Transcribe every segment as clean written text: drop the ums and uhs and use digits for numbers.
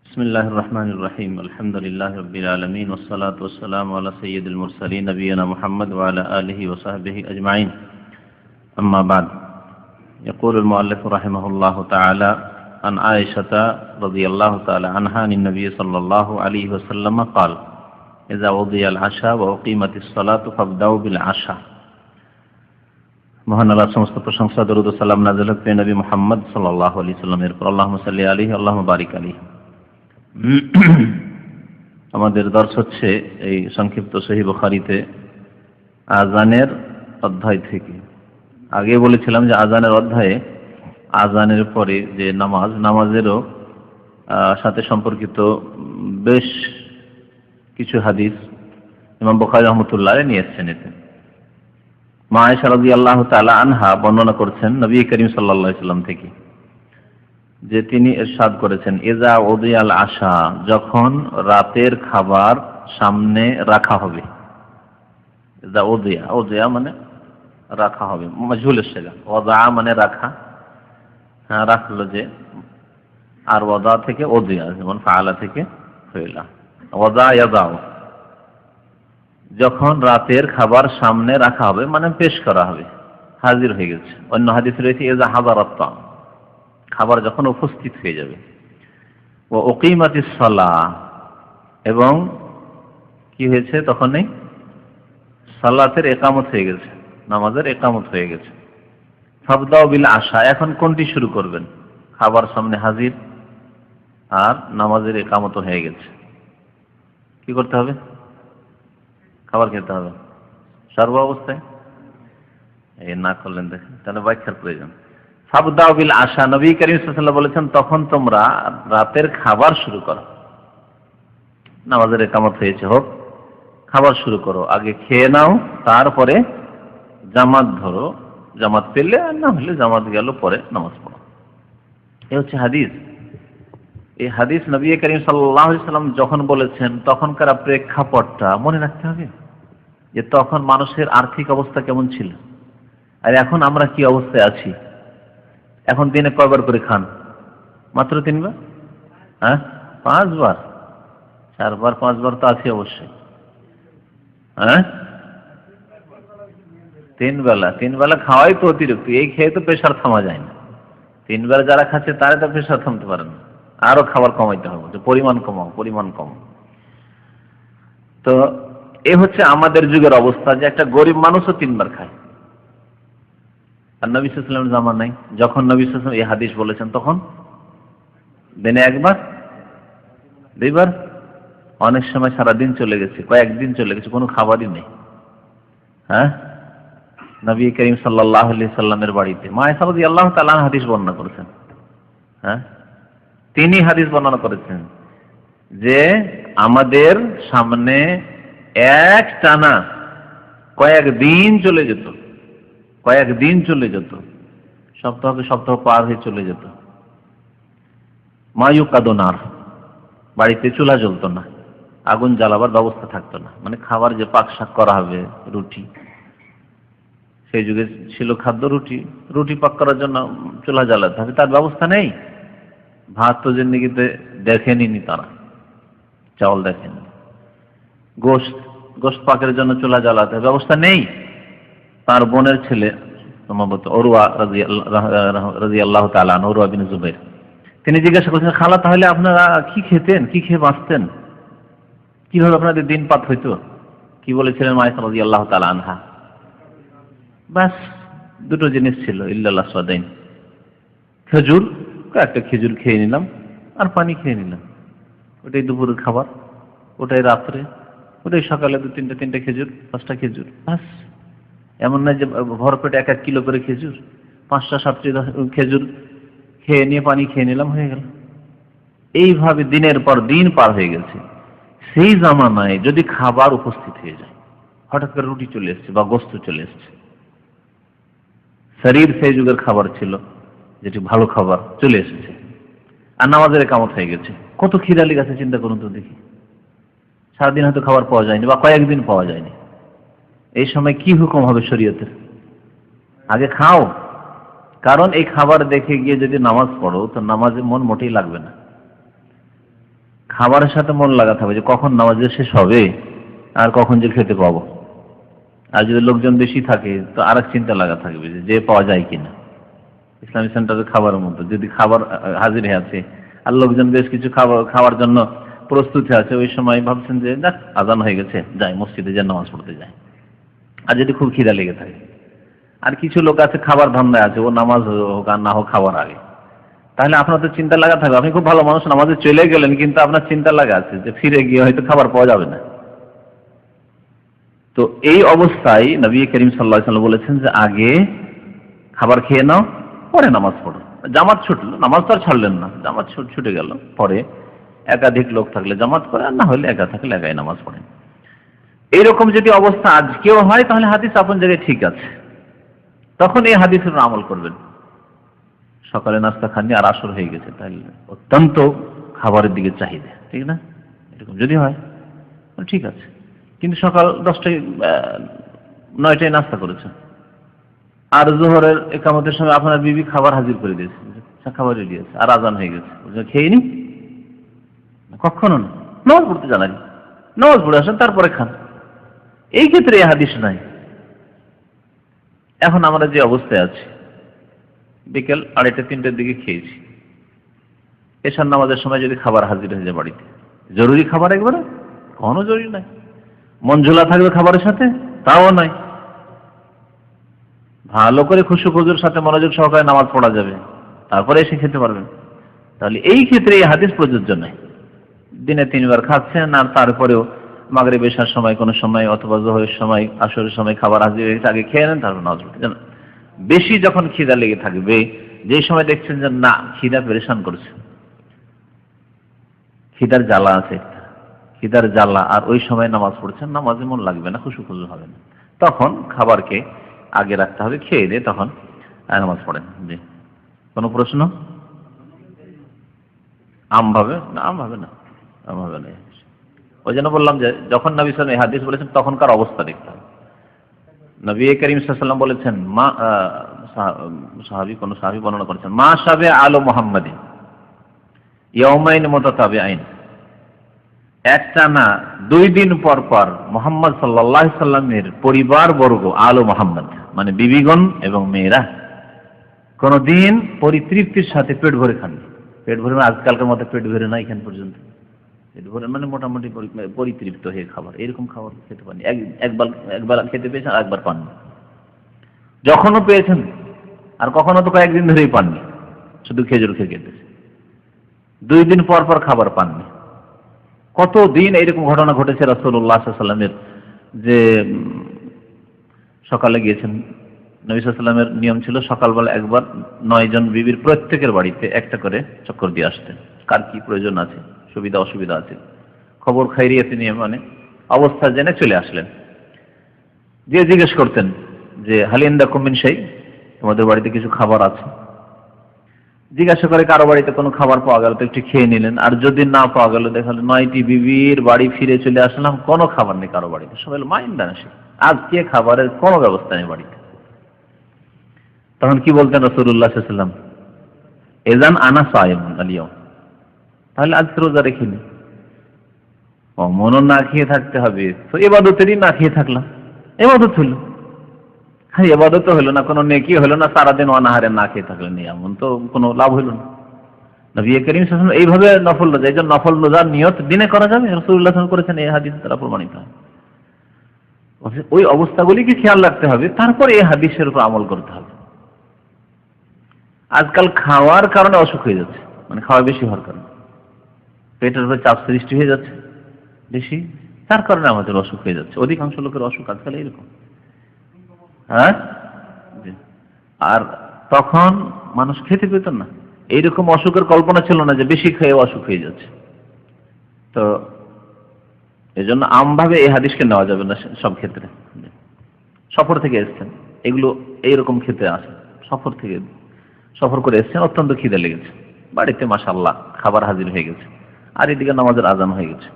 বিসমিল্লাহির রহমানির রহিম আলহামদুলিল্লাহি রাব্বিল আলামিন ওয়াস সালাতু ওয়াস সালামু আলা সাইয়্যিদিল মুরসালিন নবিয়িনা মুহাম্মদ ওয়া আলা আলিহি ওয়া সাহবিহি আজমাইন আম্মা বা'দ ইয়াকুলুল মুআল্লিফ রাহিমাহুল্লাহু তাআলা আন আয়েশা রাদিয়াল্লাহু তাআলা আনহা আন নবী সাল্লাল্লাহু আলাইহি ওয়াসাল্লাম قال ইযা উদিয়াল আশা ওয়া উকিমাতিস সালাতু ফাবদাউ বিল আশা। মহান আল্লাহর সমস্ত প্রশংসা, দরুদ ও সালাম নাযিল হোক নবী মুহাম্মদ সাল্লাল্লাহু আলাইহি ওয়াসাল্লামের উপর। আল্লাহুম্মা সাল্লি আলাইহি আল্লাহুম্মা বারিক আলাইহি। আমাদের দর্শ হচ্ছে এই সংক্ষিপ্ত সহিহ বুখারীতে আযানের অধ্যায় থেকে। আগে বলেছিলাম যে আযানের অধ্যায়ে আযানের পরে যে নামাজেরও সাথে সম্পর্কিত বেশ কিছু হাদিস ইমাম বুখারী রাহমাতুল্লাহ আলাইহি নিয়ে এসেছেন। এতে মা আয়েশা রাদিয়াল্লাহু তাআলা আনহা বর্ণনা করছেন নবী করিম সাল্লাল্লাহু আলাইহি ওয়াসাল্লাম থেকে যে তিনি ইরশাদ করেছেন, ইযা উদিয়াল আশা, যখন রাতের খাবার সামনে রাখা হবে। ইযা উদিয়া মানে রাখা হবে, মাজহুলের সিগা। ওয়াদা মানে রাখা, হ্যাঁ রাখলো যে, আর ওয়াদা থেকে উদিয়া, যেমন ফাআলা থেকে ফাইলা। ওয়াদা ইয়াদাউ, যখন রাতের খাবার সামনে রাখা হবে মানে পেশ করা হবে, হাজির হয়ে গেছে। অন্য হাদিস রয়েছে ইযা হাদারাত তা'আম, খাবার যখন উপস্থিত হয়ে যাবে। ও উকিমাতিস সালাহ, এবং কি হয়েছে তখনই সালাতের ইকামত হয়ে গেছে, নামাজের ইকামত হয়ে গেছে। ফাবদাউ বিল আশা, এখন কোনটি শুরু করবেন? খাবার সামনে হাজির আর নামাজের ইকামত হয়ে গেছে, কি করতে হবে? খাবার খেতে হবে সর্ব অবস্থায়। এই না করলেন দেখেন, তাহলে ব্যাখ্যার প্রয়োজন। ফাবদাউ বিল আশা, নবী করিম সাল্লাল্লাহু আলাইহি ওয়াসাল্লাম বলেছেন তখন তোমরা রাতের খাবার শুরু করো। নামাজের ইকামত হয়েছে হোক, খাবার শুরু করো, আগে খেয়ে নাও, তারপরে জামাত ধরো, জামাত পেলে আর না হলে জামাত গেল পরে নামাজ পড়ো। এই হচ্ছে হাদিস। এই হাদিস নবী করিম সাল্লাল্লাহু আলাইহি ওয়াসাল্লাম যখন বলেছেন তখনকার প্রেক্ষাপটটা মনে রাখতে হবে, যে তখন মানুষের আর্থিক অবস্থা কেমন ছিল আর এখন আমরা কি অবস্থায় আছি। এখন দিনে কয়বার করে খান? মাত্র 3 বার? হ্যাঁ 5 বার, 4 বার 5 বার তো আছে অবশ্যই। হ্যাঁ 3 বেলা খাওয়াই তো অতিরিক্ত। এই খেয়ে তো প্রেশার থামা যায় না। 3 বেলা যারা খাচ্ছে তারা তো প্রেশার থামতে পারে না, আরো খাবার কমাইতে হবে, যে পরিমাণ কমাও। তো এ হচ্ছে আমাদের যুগের অবস্থা, যে একটা গরিব মানুষও 3 বার খায়। আর নবী সাল্লাল্লাহু আলাইহি ওয়াসাল্লামের জামানায় যখন নবী সাল্লাল্লাহু আলাইহি ওয়াসাল্লাম এই হাদিস বলেছেন তখন দিনে 1 বার 2 বার, অনেক সময় সারা দিন চলে গেছে, কয়েকদিন চলে গেছে, কোনো খাবারই নেই। হ্যাঁ নবী করিম সাল্লাল্লাহু আলাইহি ওয়াসাল্লামের বাড়িতে মা আয়েশা রাদিয়াল্লাহু তাআলা হাদিস বর্ণনা করেছেন। হ্যাঁ তিনি হাদিস বর্ণনা করেছেন যে আমাদের সামনে এক টানা কয়েকদিন চলে যেত, সপ্তাহ পার হয়ে চলে যেত। মায়ুকাদনার, বাড়িতে চুলা জ্বলতো না, আগুন জ্বালাবার ব্যবস্থা থাকতো না। মানে খাবার যে পাক শাক করা হবে, রুটি, সেই যুগে ছিল খাদ্য রুটি পাক করার জন্য চুলা জ্বালাতে হবে, তার ব্যবস্থা নেই। ভাত তো জিন্দেগিতে দেখেনি তারা, চাউল দেখেনি। গোশত পাকের জন্য চুলা জ্বালাতে হবে, ব্যবস্থা নেই। তার বোনের ছেলে সম্ভবত উরওয়া রাদিয়াল্লাহু তাআলা আনহু, উরওয়া বিন জুবাইর, তিনি জিজ্ঞাসা করছেন, খালা তাহলে আপনারা কি খেতেন, কি খেয়ে বাঁচতেন, কিভাবে আপনাদের দিন পাত হইতো? কি বলেছিলেন মা আয়েশা রাদিয়াল্লাহু তাআলা আনহা? বাস 2টো জিনিস ছিল, ইল্লাল্লাহ সাদাইন, খেজুর, একটা খেজুর খেয়ে নিলাম আর পানি খেয়ে নিলাম, ওটাই দুপুরের খাবার, ওটাই রাত্রে, ওটাই সকালে 2-3টা খেজুর, 5টা খেজুর, বাস। এমন না যে ভরপেটে 1 কিলো করে খেজুর, 5টা-7টা খেজুর খেয়ে নিয়ে পানি খেয়ে নিলাম, হয়ে গেল। এইভাবে দিনের পর দিন পার হয়ে গেছে। সেই জামানায় যদি খাবার উপস্থিত হয়ে যায়, হঠাৎ করে রুটি চলে এসছে বা গোশত চলে এসছে, শরীর সেই যুগের খাবার ছিল, যেটি ভালো খাবার চলে এসেছে, আর নামাজের ইকামত হয়ে গেছে, কত খিদা লেগেছে চিন্তা করুন তো দেখি। সারাদিন হয়তো খাবার পাওয়া যায়নি বা কয়েকদিন পাওয়া যায়নি। এই সময় কি হুকুম হবে শরীয়তের? আগে খাও, কারণ এই খাবার দেখে গিয়ে যদি নামাজ পড়ো তো নামাজে মন মোটেই লাগবে না। খাবারের সাথে মন লাগাতে হবে যে কখন নামাজের শেষ হবে আর কখন যে খেতে পাবো। আর যদি লোকজন বেশি থাকে তো আরেক চিন্তা লাগা থাকবে যে পাওয়া যায় কিনা। ইসলামিক সেন্টারের খাবারের মধ্যে যদি খাবার হাজির হয়ে আছে আর লোকজন বেশ কিছু খাওয়ার জন্য প্রস্তুতি আছে, ওই সময় ভাবছেন যে দেখ আজান হয়ে গেছে, যাই মসজিদে যা নামাজ পড়তে যাই। আর যদি খুব খিদা লেগে থাকে, আর কিছু লোক আছে খাবার ধান্দায় আছে, ও নামাজ হোক আর না হোক খাবার আগে, তাহলে আপনার তো চিন্তা লাগা থাকবে। আপনি খুব ভালো মানুষ, নামাজে চলে গেলেন, কিন্তু আপনার চিন্তা লাগা আছে যে ফিরে গিয়ে হয়তো খাবার পাওয়া যাবে না। তো এই অবস্থায় নবী করিম সাল্লাল্লাহু আলাইহি ওয়াসাল্লাম বলেছেন যে আগে খাবার খেয়ে নাও, পরে নামাজ পড়ো। জামাত ছুটলো, নামাজ তো আর ছাড়লেন না, জামাত ছুটে গেল, পরে একাধিক লোক থাকলে জামাত করে, আর না হলে একা থাকলে একাই নামাজ পড়েন। এইরকম যদি অবস্থা আজকেও হয় তাহলে হাদিস আপন জায়গায় ঠিক আছে, তখন এই হাদিসের আমল করবেন। সকালে নাস্তা খাননি আর আসর হয়ে গেছে, তাহলে অত্যন্ত খাবারের দিকে চাহিদা, ঠিক না? এরকম যদি হয় ঠিক আছে। কিন্তু সকাল 10টায় 9টায় নাস্তা করেছেন আর জোহরের একামতের সময় আপনার বিবি খাবার হাজির করে দিয়েছে, খাবার রেডি আছে আর আজান হয়ে গেছে, খেয়ে নি, কখনো না, নামাজ পড়তে জানাই, নামাজ পড়ে আসেন তারপরে খান। এই ক্ষেত্রে এই হাদিস নাই। এখন আমরা যে অবস্থায় আছি, বিকেল 2:30-3টার দিকে খেয়েছি, এশার নামাজের সময় যদি খাবার হাজির হয়ে যায় বাড়িতে, জরুরি খাবার একবারে কোনো জরুরি নাই, মন ঝোলা থাকবে খাবারের সাথে তাও নাই, ভালো করে খুশু খুজুর সাথে মনোযোগ সহকারে নামাজ পড়া যাবে, তারপরে এসে খেতে পারবেন, তাহলে এই ক্ষেত্রে এই হাদিস প্রযোজ্য নয়। দিনে 3 বার খাচ্ছেন আর তারপরেও মাগরিব এশার সময় কোনো সময় অথবা যোহরের সময় আসরের সময় খাবার হাজির হয়ে গেছে, আগে খেয়ে নেন তারপর নামাজ পড়তে যান। বেশি যখন খিদা লেগে থাকবে, যে সময় দেখছেন যে না খিদা পেরেশান করছে, খিদার জ্বালা আছে, খিদার জ্বালা, আর ওই সময় নামাজ পড়ছেন, নামাজে মন লাগবে না, খুশু খুশু হবে না, তখন খাবারকে আগে রাখতে হবে, খেয়ে দিয়ে তখন নামাজ পড়েন। জি, কোনো প্রশ্ন? আমভাবে না, আমভাবে না, আমভাবে না। ওই জন্য বললাম যে যখন নবী সাল্লাল্লাহু আলাইহি ওয়াসাল্লাম এই হাদিস বলেছেন তখনকার অবস্থা দেখতে হবে। নবী করিম সাল্লাল্লাহু আলাইহি ওয়াসাল্লাম বলেছেন, মা কোন সাহাবী বর্ণনা করেছেন, মা শাবে আলো মুহাম্মাদিন ইয়াউমাইন মুতাতাবিআইন, একটা না 2 দিন পর পর মুহাম্মদ সাল্লাল্লাহু আলাইহি ওয়াসাল্লামের পরিবার বর্গ, আলো মুহাম্মদ মানে বিবিগণ এবং মেয়েরা, কোনদিন পরিতৃপ্তির সাথে পেট ভরে খাননি। পেট ভরে আজকালকার মতো পেট ভরে না, এখান পর্যন্ত পেট ভরে মানে মোটামুটি পরিতৃপ্ত হয়ে খাবার, এরকম খাবার খেতে পারেনি। একবার খেতে পেয়েছেন, একবার পাননি, যখনও পেয়েছেন, আর কখনো তো কয়েকদিন ধরেই পাননি, শুধু খেজুর খেয়ে খেতেছে, 2 দিন পর পর খাবার পাননি। কতদিন এইরকম ঘটনা ঘটেছে রাসূলুল্লাহ সাল্লাল্লাহু আলাইহি ওয়াসাল্লামের, যে সকালে গিয়েছেন, নবী সাল্লাল্লাহু আলাইহি ওয়াসাল্লামের নিয়ম ছিল সকালবেলা একবার 9 জন বিবির প্রত্যেকের বাড়িতে একটা করে চক্কর দিয়ে আসতেন, কার কি প্রয়োজন আছে, সুবিধা অসুবিধা আছে, খবর খাইরিয়াতে নিয়ে মানে অবস্থা জেনে চলে আসলেন। যে জিজ্ঞেস করতেন যে হাল ইনদাকুম মিন শাই, তোমাদের বাড়িতে কিছু খাবার আছে? জিজ্ঞাসা করে কারো বাড়িতে কোনো খাবার পাওয়া গেল তো একটু খেয়ে নিলেন, আর যদি না পাওয়া গেল, দেখালো 9টি বিবির বাড়ি ফিরে চলে আসলাম, কোনো খাবার নেই কারো বাড়িতে। সবাই মাইন্দান আসে, আজকে খাবারের কোনো ব্যবস্থা নেই বাড়িতে। তখন কি বলতেন রাসূলুল্লাহ সাল্লাল্লাহু আলাইহি ওয়াসাল্লাম, এযান আনা সায়িমুন আল-ইয়াওম, তাহলে আজকে রোজা রেখে নি। মনও না খেয়ে থাকতে হবে তো ইবাদতেরই না খেয়ে থাকলাম, ইবাদত হলো, হ্যাঁ ইবাদত হলো না, কোনো নেকি হলো না, সারাদিন অনাহারে না খেয়ে থাকলেন, এমন তো কোনো লাভ হলো না। নবী করিম সাল্লাল্লাহু আলাইহি ওয়াসাল্লাম এইভাবে নফল রোজা, এই জন্য নফল রোজার নিয়ত দিনে করা যাবে, রাসূলুল্লাহ সাল্লাল্লাহু আলাইহি ওয়াসাল্লাম করেছেন, এই হাদিস দ্বারা প্রমাণিত হয়। ওই অবস্থাগুলিকে খেয়াল রাখতে হবে, তারপরে এই হাদিসের উপর আমল করতে হবে। আজকাল খাওয়ার কারণে অসুখ হয়ে যাচ্ছে, মানে খাওয়া বেশি হওয়ার কারণে পেটের উপরে চাপ সৃষ্টি হয়ে যাচ্ছে বেশি, তার কারণে আমাদের অসুখ হয়ে যাচ্ছে। অধিকাংশ লোকের অসুখ আজকাল এরকম। হ্যাঁ, আর তখন মানুষ খেতে পেত না, এইরকম অসুখের কল্পনা ছিল না যে বেশি খেয়ে অসুখ হয়ে যাচ্ছে। তো এই জন্য আমভাবে এই হাদিসকে নেওয়া যাবে না সব ক্ষেত্রে। সফর থেকে এসছেন, এগুলো এইরকম খেতে আসে, সফর করে এসছেন, অত্যন্ত খিদে লেগেছে, বাড়িতে মাশাআল্লাহ খাবার হাজির হয়ে গেছে, আর এদিকে নামাজের আজান হয়ে গেছে,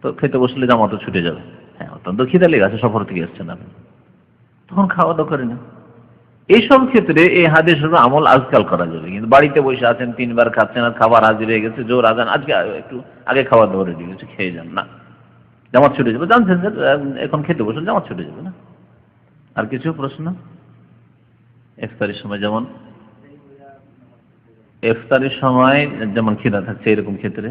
তো খেতে বসলে জামাতও ছুটে যাবে। হ্যাঁ, অত্যন্ত খিদে লেগে আছে, সফর থেকে এসছেন আপনি, তখন খাওয়া দাওয়া করেন, এইসব ক্ষেত্রে এই হাদিসের আমল আজকাল করা যাবে, কিন্তু বাড়িতে বসে আছেন 3 বার খাচ্ছেন আর খাবার হাজির হয়ে গেছে, জোর আজান, আজকে একটু আগে খাবার দাবার রেডি গেছে, খেয়ে যান, না জামাত ছুটে যাবে, জানছেন স্যার এখন খেতে বসে জামাত ছুটে যাবে না। আর কিছু প্রশ্ন? ইফতারের সময় যেমন ইফতারের সময় যেমন খিদা থাকছে এরকম ক্ষেত্রে,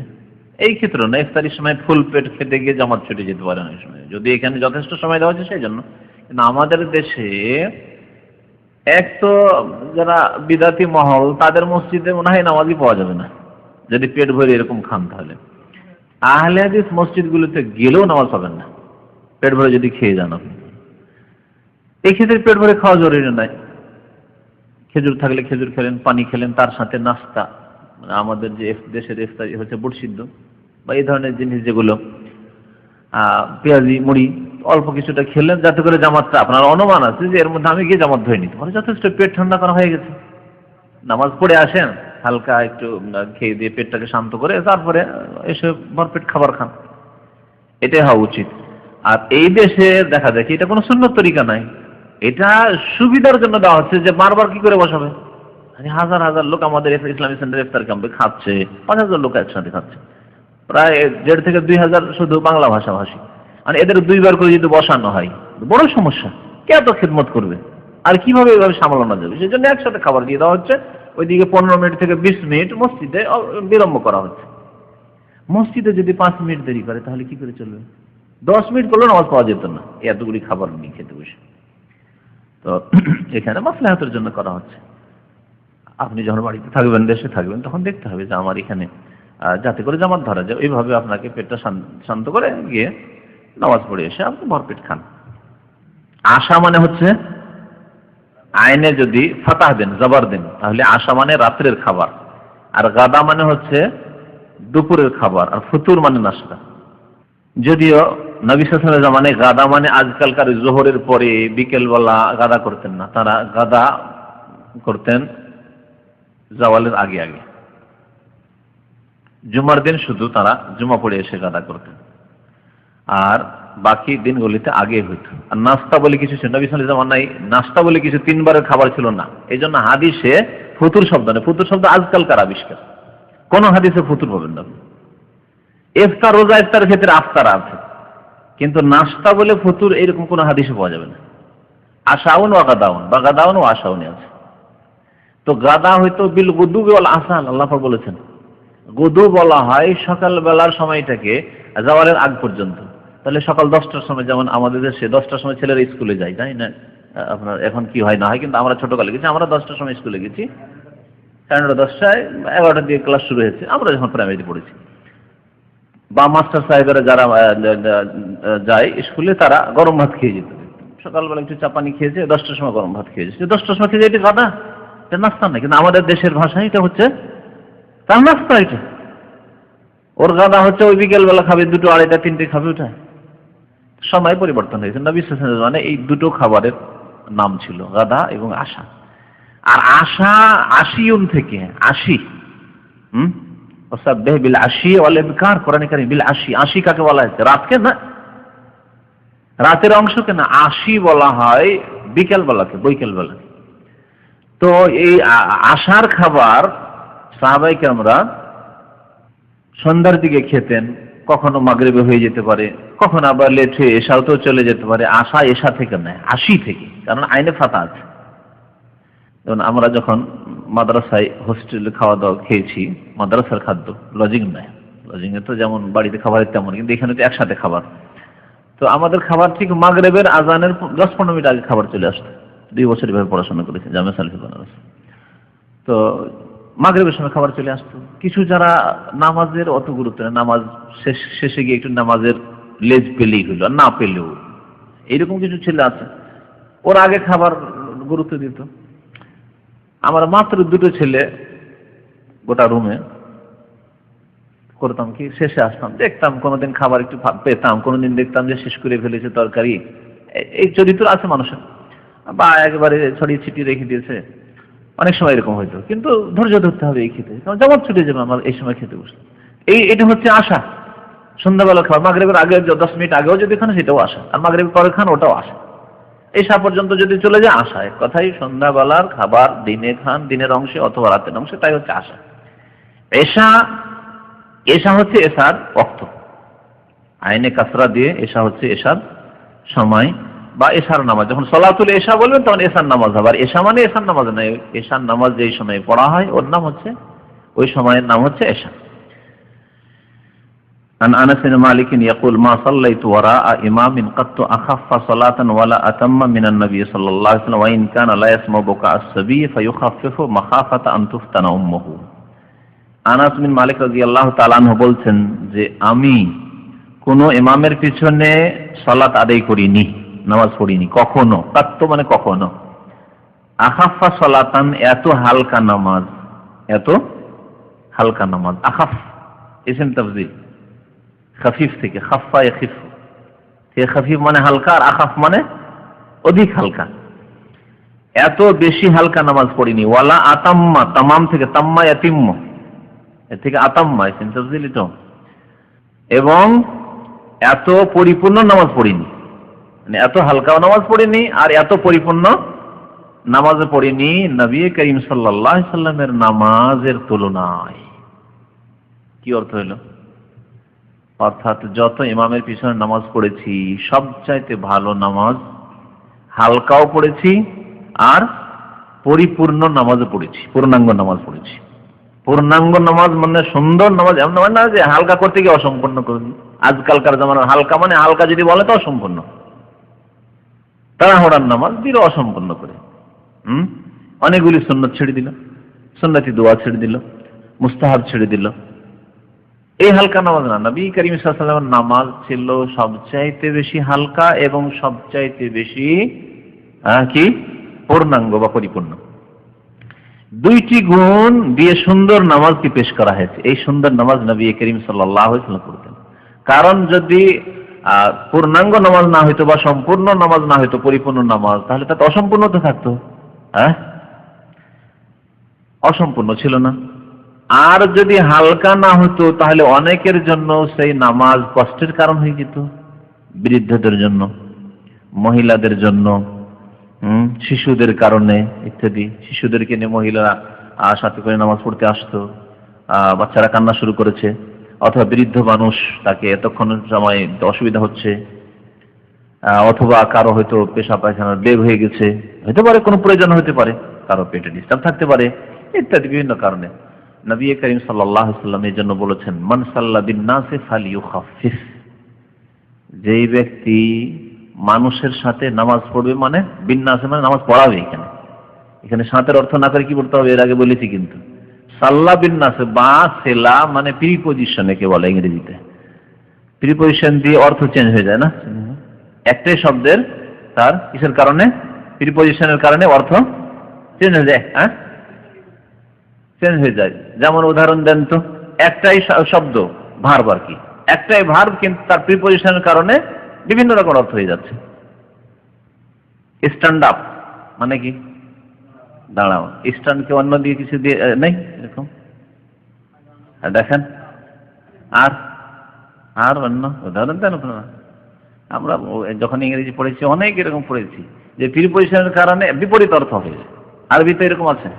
এই ক্ষেত্রে না, ইফতারের সময় ফুল পেট খেতে গিয়ে জামাত ছুটে যেতে পারে না এই সময়, যদি এখানে যথেষ্ট সময় দেওয়া হচ্ছে সেই জন্য। কিন্তু আমাদের দেশে এক তো যারা বিদাতি মহল, তাদের মসজিদে মনে হয় নামাজই পাওয়া যাবে না যদি পেট ভরে এরকম খান, তাহলে আহলে হাদিস মসজিদগুলোতে গেলেও নামাজ পাবেন না পেট ভরে যদি খেয়ে যান আপনি। এই ক্ষেত্রে পেট ভরে খাওয়া জরুরি নয়, খেজুর থাকলে খেজুর খেলেন, পানি খেলেন, তার সাথে নাস্তা, মানে আমাদের যে দেশের ইফতারি হচ্ছে বুট সিদ্ধ বা এই ধরনের জিনিস যেগুলো, পেঁয়াজি মুড়ি অল্প কিছুটা খেলেন, যাতে করে জামাতটা, আপনার অনুমান আছে যে এর মধ্যে আমি গিয়ে জামাত ধরে নিতে পারি, যথেষ্ট পেট ঠান্ডা করা হয়ে গেছে, নামাজ পড়ে আসেন, হালকা একটু খেয়ে দিয়ে পেটটাকে শান্ত করে তারপরে এসে ভরপেট খাবার খান, এটাই হওয়া উচিত। আর এই দেশে দেখা যায় এটা কোনো সুন্নত তরিকা নাই, এটা সুবিধার জন্য দেওয়া হচ্ছে যে বারবার কি করে বসাবে, হাজার হাজার লোক আমাদের ইসলামিক সেন্টার ইফতার ক্যাম্পে খাচ্ছে, 5,000 লোক একসাথে খাচ্ছে, প্রায় 1,500 থেকে 2,000 শুধু বাংলা ভাষাভাষী, আর এদের 2 বার করে যদি বসানো হয় বড় সমস্যা, কে এত খেদমত করবে আর কিভাবে এভাবে সামলানো যাবে, সেই জন্য একসাথে খাবার দিয়ে দেওয়া হচ্ছে। ওইদিকে 15 মিনিট থেকে 20 মিনিট মসজিদে বিলম্ব করা হচ্ছে। মসজিদে যদি 5 মিনিট দেরি করে তাহলে কি করে চলবে? 10 মিনিট করলেও নামাজ পাওয়া যেত না এতগুলি খাবার নিয়ে খেতে বসে। তো এখানে মাসলাহাতের জন্য করা হচ্ছে। আপনি যখন বাড়িতে থাকবেন, দেশে থাকবেন, তখন দেখতে হবে যে আমার এখানে যাতে করে জামাত ধরা যায়, ওইভাবে আপনাকে পেটটা শান্ত করে গিয়ে নামাজ পড়ে এসে আপনি ভরপেট খান। আশা মানে হচ্ছে আইনে যদি ফাতাহ দেন, জবর দেন, তাহলে আশা মানে রাত্রের খাবার, আর গাদা মানে হচ্ছে দুপুরের খাবার, আর ফুতুর মানে নাস্তা। যদিও নবী সাল্লাল্লাহু আলাইহি ওয়াসাল্লামের জামানায় গাদা মানে আজকালকার জোহরের পরে বিকেলবেলা গাদা করতেন না, তারা গাদা করতেন জাওয়ালের আগে আগে। জুমার দিন শুধু তারা জুমা পড়ে এসে গাদা করতেন, আর বাকি দিনগুলিতে আগে হইত। আর নাস্তা বলে কিছু ছিল নবী সাল্লাল্লাহু আলাইহি ওয়াসাল্লাম নাই, নাস্তা বলে কিছু 3 বারের খাবার ছিল না। এই জন্য হাদিসে ফুতুর শব্দ নেই, ফুতুর শব্দ আজকালকার আবিষ্কার, কোন হাদিসে ফুতুর পাবেন না। ইফতার, রোজা ইফতারের ক্ষেত্রে আফতার আছে, কিন্তু নাস্তা বলে ফুতুর এরকম কোন হাদিসে পাওয়া যাবে না। আশাউন ওয়া গাদাউন বা গাদাউন ওয়া আশাউন আছে। তো গাদা হয়তো বিল গুদুবি ওয়াল আসাল, আল্লাহ পাক বলেছেন গুদু বলা হয় সকাল বেলার সময়টাকে জাওয়ালের আগ পর্যন্ত। তাহলে সকাল 10টার সময়, যেমন আমাদের দেশে 10টার সময় ছেলেরা স্কুলে যায়, তাই না? আপনার এখন কি হয় না হয়, কিন্তু আমরা ছোটকালে গেছি, আমরা 10টার সময় স্কুলে গেছি, 10:30 11টার দিকে ক্লাস শুরু হয়েছে, আমরা যখন প্রাইমারিতে পড়েছি। বা মাস্টার সাহেবেরা যারা যায় স্কুলে, তারা গরম ভাত খেয়ে যেত, সকালবেলা একটু চাপানি খেয়েছে, 10টার সময় গরম ভাত খেয়েছে, 10টার সময় খেয়ে, এটা গাদা, এটা নাস্তা না। কিন্তু আমাদের দেশের ভাষায় এটা হচ্ছে তার নাস্তা, এটা ওর গাদা হচ্ছে ওই বিকেল বেলা খাবে, 2, 2:30, 3টে খাবে, ওটা সময় পরিবর্তন হয়েছে। নবী সাল্লাল্লাহু আলাইহি ওয়াসাল্লাম মানে এই দুটো খাবারের নাম ছিল গাদা এবং আশা। আর আশা আশিউন থেকে, আশি, ওয়াসাব্বিহ বিল আশি ওয়াল ইবকার, কোরআনে কারীম বিল আশি, আশি কাকে বলা হয়েছে? রাতকে না, রাতের অংশকে না, আশি বলা হয় বিকেল বেলাকে, বৈকাল বেলা। তো এই আশার খাবার সাহাবায়ে কেরামরা সন্ধ্যার দিকে খেতেন, কখনো মাগরিবে হয়ে যেতে পারে, কখনো আবার লেট হয়ে এশাতেও চলে যেতে পারে। আশা এশা থেকে নয়, আশি থেকে, কারণ আইনে ফাতা আছে। যেমন আমরা যখন মাদ্রাসায় হোস্টেলে খাওয়া দাওয়া খেয়েছি, মাদ্রাসার খাদ্য, লজিং নয়, লজিংয়ে তো যেমন বাড়িতে খাবারের তেমন, কিন্তু এখানে তো একসাথে খাবার। তো আমাদের খাবার ঠিক মাগরিবের আজানের 10-15 মিনিট আগে খাবার চলে আসতো। 2 বছর এভাবে পড়াশোনা করেছি জামিয়া সালেফি বানারস। তো মাগরিবের সময় খাবার চলে আসতো। কিছু যারা নামাজের অত গুরুত্ব নেই, নামাজ শেষে গিয়ে একটু নামাজের লেজ পেলেই হলো, না পেলেও, এইরকম কিছু ছেলে আছে, ওর আগে খাবার গুরুত্ব দিত। আমার মাত্র 2টো ছেলে গোটা রুমে, করতাম কি, শেষে আসতাম, দেখতাম কোনোদিন খাবার একটু পেতাম, কোনোদিন দেখতাম যে শেষ করে ফেলেছে তরকারি। এই চরিত্র আছে মানুষের, বা একেবারে ছড়িয়ে ছিটিয়ে রেখে দিয়েছে, অনেক সময় এরকম হয়তো। কিন্তু ধৈর্য ধরতে হবে এই খেতে, কারণ জামাত ছুটে যাবে আমার এই সময় খেতে বসলে। এটা হচ্ছে আশা। সন্ধ্যাবেলা খাবার, মাগরিবের আগে 10 মিনিট আগেও যদি খান সেটাও আশা, আর মাগরিবের পরে খান ওটাও আশা। এশা পর্যন্ত যদি চলে যায় আশা। এক কথাই সন্ধ্যাবেলার খাবার দিনে খান, দিনের অংশে অথবা রাতের অংশে, তাই হচ্ছে আশা। এশা হচ্ছে এশার ওয়াক্ত, আইনে কাসরা দিয়ে এশা হচ্ছে এশার সময় বা এশার নামাজ। যখন সলাতুল এশা বলবেন তখন এশার নামাজ হবে। আর এশা মানে এশার নামাজ নয়, এশার নামাজ যেই সময় পড়া হয় ওর নাম হচ্ছে, ওই সময়ের নাম হচ্ছে এশা। عن أنس بن مالك يقول ما صليت وراء إمام قط أخف صلاة ولا أتم من النبي صلى الله عليه وسلم وإن كان لا يسمع بكاء الصبي فيخفف مخافة أن تفتن أمه। আনাস বিন মালিক রাদিয়াল্লাহু তাআলা আনহু বলছেন যে আমি কোন ইমামের পিছনে সালাত আদায় করিনি, নামাজ পড়িনি কখনো। কাত্ত মানে কখনো। আখাফা সালাতান এত হালকা নামাজ, এত হালকা নামাজ। আখাফ ইসম তাফজিল, খাফিফ থেকে খাফা ইয়াখিফ, খাফিফ মানে হালকা আর আখাফ মানে অধিক হালকা। এত বেশি হালকা নামাজ পড়িনি। ওয়ালা আতাম্মা, তামাম থেকে তাম্মা ইয়াতিম্ম, এর থেকে আতাম্মা ইসম তাফজিল এটা। এবং এত পরিপূর্ণ নামাজ পড়িনি, মানে এত হালকা নামাজ পড়িনি আর এত পরিপূর্ণ নামাজ পড়িনি নবী করিম সাল্লাল্লাহু আলাইহি সাল্লামের নামাজের তুলনায়। কি অর্থ হলো? অর্থাৎ যত ইমামের পিছনে নামাজ পড়েছি সবচাইতে ভালো নামাজ হালকাও পড়েছি আর পরিপূর্ণ নামাজও পড়েছি, পূর্ণাঙ্গ নামাজ পড়েছি। পূর্ণাঙ্গ নামাজ মানে সুন্দর নামাজ, এমন নামাজ না যে হালকা করতে গিয়ে অসম্পূর্ণ করবি। আজকালকার জামানার হালকা মানে হালকা যদি বলে তো অসম্পূর্ণ, তাড়াহুড়ার নামাজ দিল অসম্পূর্ণ করে। অনেকগুলি সুন্নত ছেড়ে দিল, সুন্নতি দোয়া ছেড়ে দিল, মুস্তাহাব ছেড়ে দিল। এই হালকা নামাজ না, নবী করিম সাল্লাল্লাহু আলাইহি ওয়াসাল্লামের নামাজ ছিল সবচাইতে বেশি হালকা এবং সবচাইতে বেশি কি পূর্ণাঙ্গ বা পরিপূর্ণ। দুইটি গুণ দিয়ে সুন্দর নামাজকে পেশ করা হয়েছে। এই সুন্দর নামাজ নবী করিম সাল্লাল্লাহু আলাইহি ওয়াসাল্লাম করতেন। কারণ যদি পূর্ণাঙ্গ নামাজ না হইতো বা সম্পূর্ণ নামাজ না হইতো, পরিপূর্ণ নামাজ, তাহলে তা অসম্পূর্ণ তো থাকতো। অসম্পূর্ণ ছিল না। আর যদি হালকা না হতো তাহলে অনেকের জন্য সেই নামাজ কষ্টের কারণ হয়ে যেত, বৃদ্ধদের জন্য, মহিলাদের জন্য, শিশুদের কারণে ইত্যাদি। শিশুদেরকে নিয়ে মহিলারা সাথে করে নামাজ পড়তে আসতো, বাচ্চারা কান্না শুরু করেছে, অথবা বৃদ্ধ মানুষ তাকে এতক্ষণ সময় অসুবিধা হচ্ছে, অথবা কারো হয়তো পেশা পায়খানার বেগ হয়ে গেছে, হতে পারে কোনো প্রয়োজন হতে পারে, কারো পেটে ডিস্টার্ব থাকতে পারে, ইত্যাদি বিভিন্ন কারণে নবী করিম সাল্লাল্লাহু আলাইহি ওয়াসাল্লাম এই জন্য বলেছেন মান সাল্লা বিন নাসি ফালিয়ুখাফিফ, যেই ব্যক্তি মানুষের সাথে নামাজ পড়বে, মানে বিন নাসে মানে নামাজ পড়াবে। এখানে সাথের অর্থ না করে কি পড়তে হবে এর আগে বলেছি কিন্তু। সাল্লা বিন নাসে বা সেলা মানে প্রিপজিশন একে বলে ইংরেজিতে। প্রিপজিশন দিয়ে অর্থ চেঞ্জ হয়ে যায় না, একটাই শব্দের তার কিসের কারণে, প্রিপজিশনের কারণে অর্থ চেঞ্জ হয়ে যায়। চেঞ্জ হয়ে যায়। যেমন উদাহরণ দেন তো, একটাই শব্দ ভার্ব আর কি, একটাই ভার্ব কিন্তু তার প্রিপজিশনের কারণে বিভিন্ন রকম অর্থ হয়ে যাচ্ছে। স্ট্যান্ড আপ মানে কি দাঁড়াও, স্ট্যান্ডকে অন্য দিয়ে কিছু দিয়ে নেই এরকম দেখেন। আর আর অন্য উদাহরণ দেন আপনারা। আমরা যখন ইংরেজি পড়েছি অনেক এরকম পড়েছি যে প্রিপজিশনের কারণে বিপরীত অর্থ হয়ে যায়। আরবিতে এরকম আছে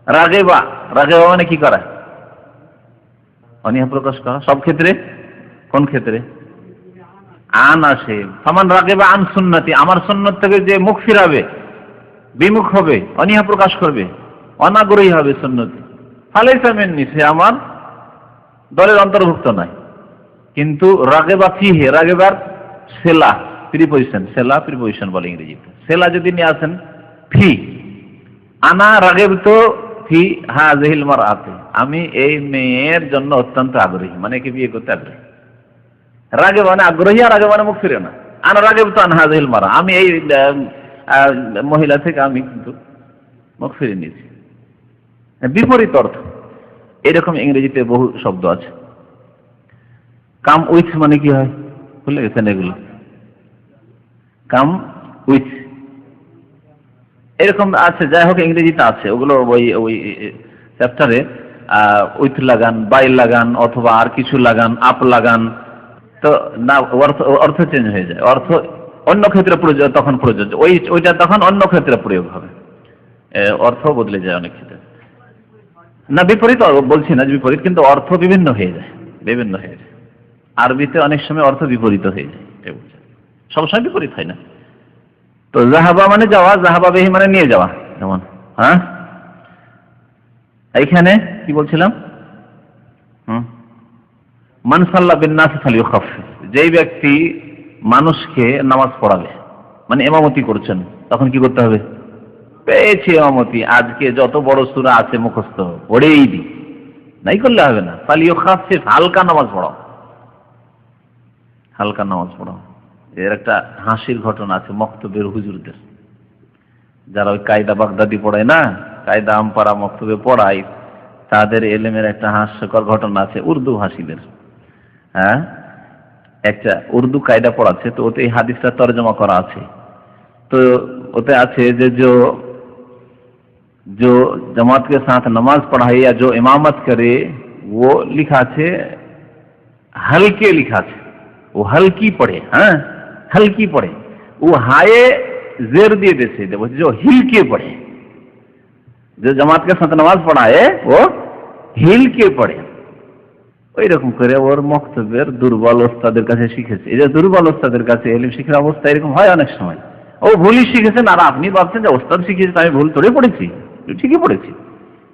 রাগেবা, রাগেবা মানে কি করা, অনীহা প্রকাশ করা। সব ক্ষেত্রে, কোন ক্ষেত্রে আন আসে। ফামান রাগেবা আন সুন্নতি, আমার সুন্নত থেকে যে মুখ ফিরাবে, বিমুখ হবে, অনীহা প্রকাশ করবে, অনাগ্রহী হবে সুন্নতি, ফালাইসা মিন্নি, সে আমার দলের অন্তর্ভুক্ত নয়। কিন্তু রাগেবা ফিহে, রাগেবার সেলা প্রিপজিশন, সেলা প্রিপজিশন বলে ইংরেজিতে। সেলা যদি নিয়ে আসেন ফি, আনা রাগেব তো ফি হাযিহিল মারআতি, আমি এই মেয়ের জন্য অত্যন্ত আগ্রহী, মানে একে বিয়ে করতে আগ্রহী। রাগে মানে আগ্রহী আর রাগে মানে মুখ ফিরে না। আনা রাগেব তো আন হাযিহিল মারআ, আমি এই মহিলা থেকে আমি কিন্তু মুখ ফিরে নিয়েছি, বিপরীত অর্থ। এরকম ইংরেজিতে বহু শব্দ আছে। কাম উইথ মানে কি হয় ভুলে গেছেন এগুলো, কাম উইথ এরকম আছে। যাই হোক ইংরেজিতে আছে ওগুলো, ওই চ্যাপ্টারে উইথ লাগান, বাই লাগান, অথবা আর কিছু লাগান, আপ লাগান, তো না অর্থ চেঞ্জ হয়ে যায়। অর্থ অন্য ক্ষেত্রে তখন প্রযোজ্য, ওইটা তখন অন্য ক্ষেত্রে প্রয়োগ হবে, অর্থ বদলে যায় অনেক ক্ষেত্রে। না বিপরীত বলছি না বিপরীত, কিন্তু অর্থ বিভিন্ন হয়ে যায়, বিভিন্ন হয়ে যায়। আরবিতে অনেক সময় অর্থ বিপরীত হয়ে যায়, সবসময় বিপরীত হয় না। তো জাহাবা মানে যাওয়া, জাহাবা বিহি মানে নিয়ে যাওয়া, যেমন হ্যাঁ এইখানে কি বলছিলাম, মান সাল্লা বিন নাস ফালিয়ুখাফফিফ, যেই ব্যক্তি মানুষকে নামাজ পড়াবে, মানে ইমামতি করছেন, তখন কি করতে হবে? পেয়েছি ইমামতি, আজকে যত বড় সূরা আছে মুখস্থ পড়েই দি, নাই করলে হবে না। ফালিয়ুখাফফিফ, হালকা নামাজ পড়াও, হালকা নামাজ পড়াও। এর একটা হাসির ঘটনা আছে মক্তবের হুজুরদের, যারা ওই কায়দা বাগদাদি পড়ায় না, কায়দা আমপারা মক্তবে পড়ায়, তাদের এলেমের একটা হাস্যকর ঘটনা আছে উর্দু ভাষীদের। হ্যাঁ, একটা উর্দু কায়দা পড়াচ্ছে, তো ওতে এই হাদিসটা তরজমা করা আছে। তো ওতে আছে যে जो जमात के साथ नमाज पढ़ाए या जो इमामत करे, वो लिखा আছে हल्के, लिखा আছে वो हल्की पढ़े, हाँ हल्की पढ़े, वो हाये जेर দিয়ে দেছে, जो हिलके पढ़े, जो जमात के साथ नमाज पढ़ाए वो हिलके पढ़े। ওই রকম করে ওর মক্তবের দুর্বল ওস্তাদের কাছে শিখেছে। এই যে দুর্বল ওস্তাদের কাছে এলিম শিখার অবস্থা এরকম হয় অনেক সময়, ও ভুলই শিখেছেন, আর আপনি ভাবছেন যে ওস্তাদ শিখিয়েছে আমি ভুল করে পড়েছি, ঠিকই পড়েছি।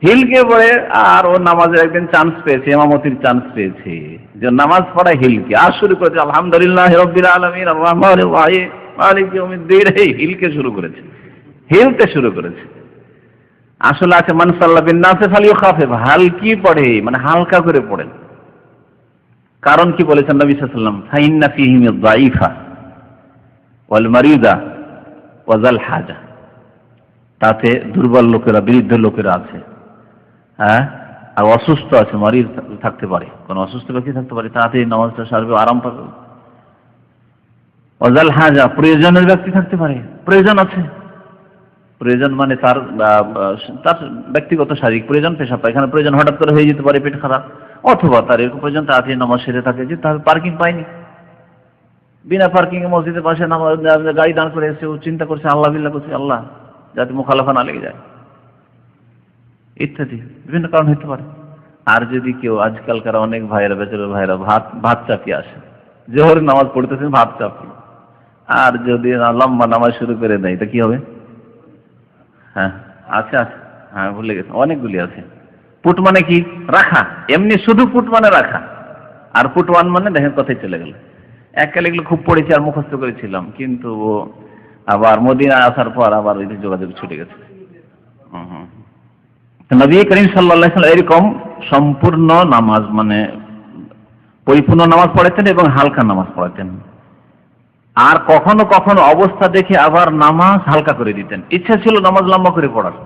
হিলকে পড়ে, আর ও নামাজের একদিন চান্স পেয়েছে, ইমামতির চান্স পেয়েছে, যে নামাজ পড়া হিলকে, আর শুরু করেছে আলহামদুলিল্লাহ রাব্বিল আলামিন আর রহমানির রহিম মালিকি ইয়াউমিদ্দিন, এই হিলকে শুরু করেছে, হিলতে শুরু করেছে। আসলে আছে মান সাল্লা বিন নাস ফালিয়ুখাফিফ, হালকি পড়ে মানে হালকা করে পড়েন। কারণ কি বলেছেন নবী সাল্লাল্লাহু আলাইহি ওয়াসাল্লাম, ফাইন্না ফীহিম আয-যায়ীফা ওয়াল মারিদা ওয়া যাল হাজা, তাতে দুর্বল লোকেরা, বৃদ্ধ লোকেরা আছে, হ্যাঁ, আর অসুস্থ আছে, মারিদ থাকতে পারে, কোন অসুস্থ ব্যক্তি থাকতে পারে, তাতে নামাজটা সারবে, আরাম পাবে। ওয়া যাল হাজা, প্রয়োজনের ব্যক্তি থাকতে পারে, প্রয়োজন আছে, প্রয়োজন মানে তার ব্যক্তিগত শারীরিক প্রয়োজন, পেশাব পায়খানা প্রয়োজন হঠাৎ করে হয়ে যেতে পারে, পেট খারাপ, অথবা তার এরকম প্রয়োজন তাড়াতাড়ি নামাজ সেরে থাকে, যে তার পার্কিং পায়নি, বিনা পার্কিং এ মসজিদের পাশে নামাজ গাড়ি দাঁড় করে এসে ও চিন্তা করছে, আল্লাহ বিল্লাহ করছে, আল্লাহ যাতে মুখালাফা না লেগে যায়, ইত্যাদি বিভিন্ন কারণ হতে পারে। আর যদি কেউ, আজকালকার অনেক ভাইয়েরা, বেচারা ভাইয়েরা ভাত চাপিয়ে আসে, জোহরের নামাজ পড়তেছেন ভাত চাপিয়ে, আর যদি লম্বা নামাজ শুরু করে দেয় তা কি হবে? হ্যাঁ আছে আছে, হ্যাঁ ভুলে গেছে, অনেকগুলি আছে। পুট মানে কি? রাখা, এমনি শুধু পুট মানে রাখা, আর পুট ওয়ান মানে দেখেন কথাই চলে গেল। এককালে এগুলো খুব পড়েছি আর মুখস্থ করেছিলাম, কিন্তু আবার মদিনা আসার পর আবার ওই যোগাযোগ ছুটে গেছে। নবী করিম সাল্লাল্লাহু আলাইহি ওয়াসাল্লাম এরকম সম্পূর্ণ নামাজ মানে পরিপূর্ণ নামাজ পড়াতেন এবং হালকা নামাজ পড়াতেন। আর কখনো কখনো অবস্থা দেখে আবার নামাজ হালকা করে দিতেন। ইচ্ছা ছিল নামাজ লম্বা করে পড়ার,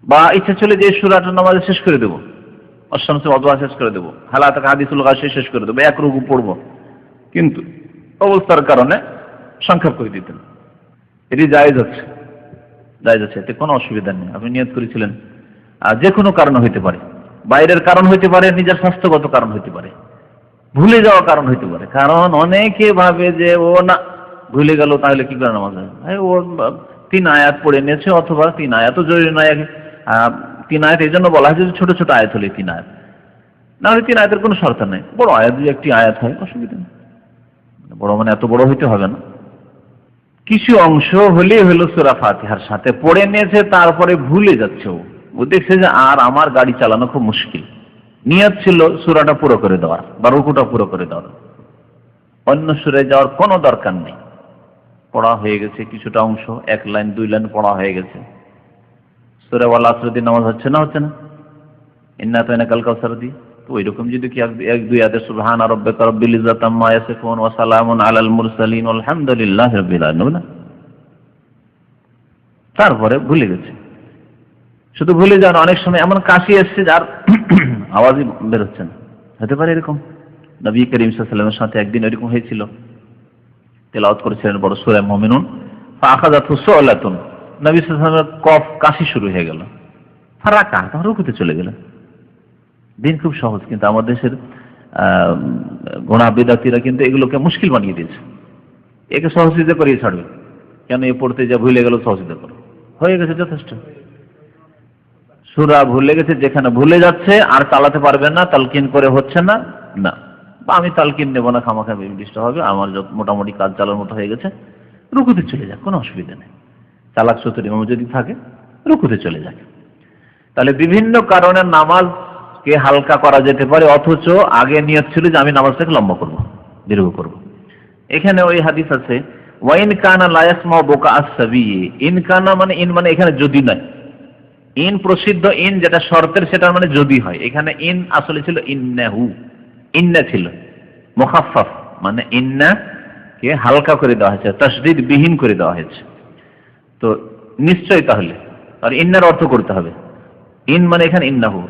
বা ইচ্ছা ছিল যে সূরাটা নামাজে শেষ করে দেবো, অশামসে ওয়াদুহা শেষ করে দেবো, হালাত হাদিসুল গাশিয়া শেষ করে দেবো, এক রুকু পড়বো, কিন্তু অবস্থার কারণে সংক্ষেপ করে দিতেন। এটি জায়েজ আছে, জায়েজ আছে, এতে কোনো অসুবিধা নেই। আপনি নিয়ত করেছিলেন, আর যে কোনো কারণ হইতে পারে, বাইরের কারণ হইতে পারে, নিজের স্বাস্থ্যগত কারণ হইতে পারে, ভুলে যাওয়া কারণ হইতে পারে। কারণ অনেকে ভাবে যে ও না ভুলে গেল তাহলে কি করে নামাজ হবে, ও 3 আয়াত পড়ে নিয়েছে, অথবা 3 আয়াতও জরুরি নয়, 3 আয়াত এই জন্য বলা হয় যে ছোট ছোট আয়াত হলে 3 আয়াত, নাহলে 3 আয়াতের কোনো শর্ত নেই। বড় আয়াত যদি একটি আয়াত হয় অসুবিধা নেই, বড় মানে এত বড় হইতে হবে না, কিছু অংশ হলেই হলো সূরা ফাতিহার সাথে পড়ে নিয়েছে, তারপরে ভুলে যাচ্ছে, ও দেখছে যে আর আমার গাড়ি চালানো খুব মুশকিল, নিয়ত ছিল সূরাটা পুরো করে দেওয়ার বা রুকুটা পুরো করে দেওয়ার, অন্য সূরায় যাওয়ার কোনো দরকার নেই, পড়া হয়ে গেছে কিছুটা অংশ, 1 লাইন 2 লাইন পড়া হয়ে গেছে। সূরা ওয়াল আসর দিয়ে নামাজ হচ্ছে না, হচ্ছে না, ইন্না আতাইনাকাল কাউসার দিয়ে, তো ওইরকম যদি কি 1-2 আয়াতে সুবহান রাব্বিকা রাব্বিল ইজ্জাতি আম্মা ইয়াসিফুন ওয়া সালামুন আলাল মুরসালিন আলহামদুলিল্লাহি রাব্বিল আলামিন, তারপরে ভুলে গেছে। শুধু ভুলে যান, অনেক সময় এমন কাশি এসছে যার আওয়াজই বের হচ্ছে না, হতে পারে এরকম। নবী করিম সাল্লাল্লাহু আলাইহি ওয়াসাল্লামের সাথে একদিন এরকম হয়েছিল, তেলাওয়াত করেছিলেন বড় সূরা মুমিনুন, ফাআখাযাতহু সুলাতুন, নবী সাল্লাল্লাহু আলাইহি ওয়াসাল্লামের কফ কাশি শুরু হয়ে গেল, ফারাকা, তখন রুকুতে চলে গেলেন। দিন খুব সহজ, কিন্তু আমাদের দেশের গোনা বিদাতিরা কিন্তু এগুলোকে মুশকিল বানিয়ে দিয়েছে। একে সহসিদ্ধা করিয়ে ছাড়বে কেন? এ পড়তে যা ভুলে গেল সহসিদ্ধা করো, হয়ে গেছে যথেষ্ট। সূরা ভুলে গেছে, যেখানে ভুলে যাচ্ছে আর চালাতে পারবে না, তালকিন করে হচ্ছে না, না বা আমি তালকিন নেব না, খামাখা নির্দিষ্ট হবে, আমার মোটামুটি কাজ চালার মতো হয়ে গেছে, রুকুতে চলে যাক, কোনো অসুবিধা নেই। চালাক চতুর ইমাম যদি থাকে রুকুতে চলে যাক। তাহলে বিভিন্ন কারণে নামাজকে হালকা করা যেতে পারে, অথচ আগে নিয়ত ছিল যে আমি নামাজটাকে লম্বা করব, দীর্ঘ করব। এখানে ওই হাদিস আছে ওয়াইন কানা লা ইয়াসমাউ বুকা আস-সাবি, ইন কানা মানে ইন মানে এখানে যদি নয়, ইন প্রসিদ্ধ ইন যেটা শর্তের সেটা মানে যদি হয়, এখানে ইন আসলে ছিল ইন্নাহু, ইন্না ছিল মুখাফফাফ, মানে ইন্না কে হালকা করে দেওয়া হয়েছে, তাসদীদ বিহীন করে দেওয়া হয়েছে। তো নিশ্চয় তাহলে আর ইন্নার অর্থ করতে হবে, ইন মানে এখানে ইন্নাহু,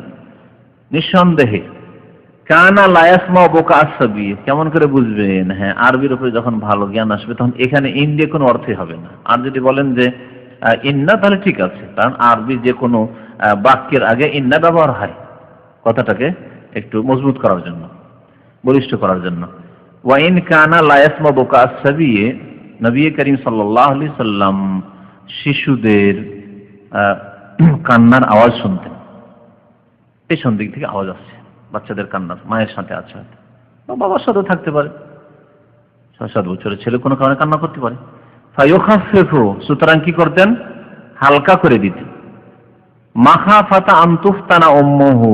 নিঃসন্দেহে। কানা লা ইয়াসমাউ বুকা আস-সাবি, কেমন করে বুঝবেন? হ্যাঁ, আরবির উপরে যখন ভালো জ্ঞান আসবে তখন এখানে ইন দিয়ে কোনো অর্থই হবে না। আর যদি বলেন যে ইন্না, তাহলে ঠিক আছে, কারণ আরবি যে কোনো বাক্যের আগে ইন্না ব্যবহার হয় কথাটাকে একটু মজবুত করার জন্য, বলিষ্ঠ করার জন্য। ওয়াইন কানা লা ইয়াসমাউ বুকা আস-সাবি, নবী করিম সাল্লাল্লাহু আলাইহি সাল্লাম শিশুদের কান্নার আওয়াজ শুনতেন। পেছন দিক থেকে আওয়াজ আসছে বাচ্চাদের কান্নার, মায়ের সাথে আছে বা বাবার সাথে থাকতে পারে, 6-7 বছরের ছেলে কোনো কারণে কান্না করতে পারে। ফায়ুখাফফিফু, সুতরাং কি করতেন? হালকা করে দিতেন। মাখাফাতা আন তুফতানা উম্মুহু,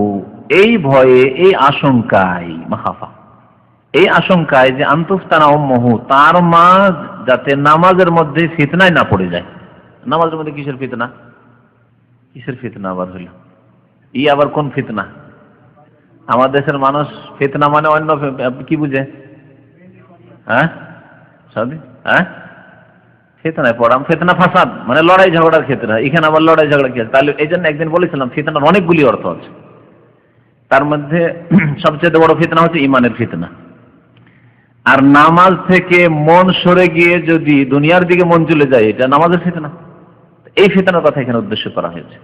এই ভয়ে, এই আশঙ্কায়, মাখাফা এই আশঙ্কায় যে আন তুফতানা উম্মুহু, তার মা যাতে নামাজের মধ্যে ফিতনায় না পড়ে যায়। নামাজের মধ্যে কিসের ফিতনা? কিসের ফিতনা আবার হইল? আবার কোন ফিতনা? আমার দেশের মানুষ ফিতনা মানে অন্য কি বুঝে? হ্যাঁ সাদি, হ্যাঁ ফিতনায় পড়াম, ফিতনা ফাসাদ মানে লড়াই ঝগড়ার ক্ষেত্রে। এখানে আবার লড়াই ঝগড়া কি আছে? তাহলে এই জন্য একদিন বলেছিলাম ফিতনার অনেকগুলি অর্থ আছে, তার মধ্যে সবচেয়ে বড় ফিতনা হচ্ছে ইমানের ফিতনা। আর নামাজ থেকে মন সরে গিয়ে যদি দুনিয়ার দিকে মন চলে যায়, এটা নামাজের ফিতনা। এই ফিতনার কথা এখানে উদ্দেশ্য করা হয়েছে।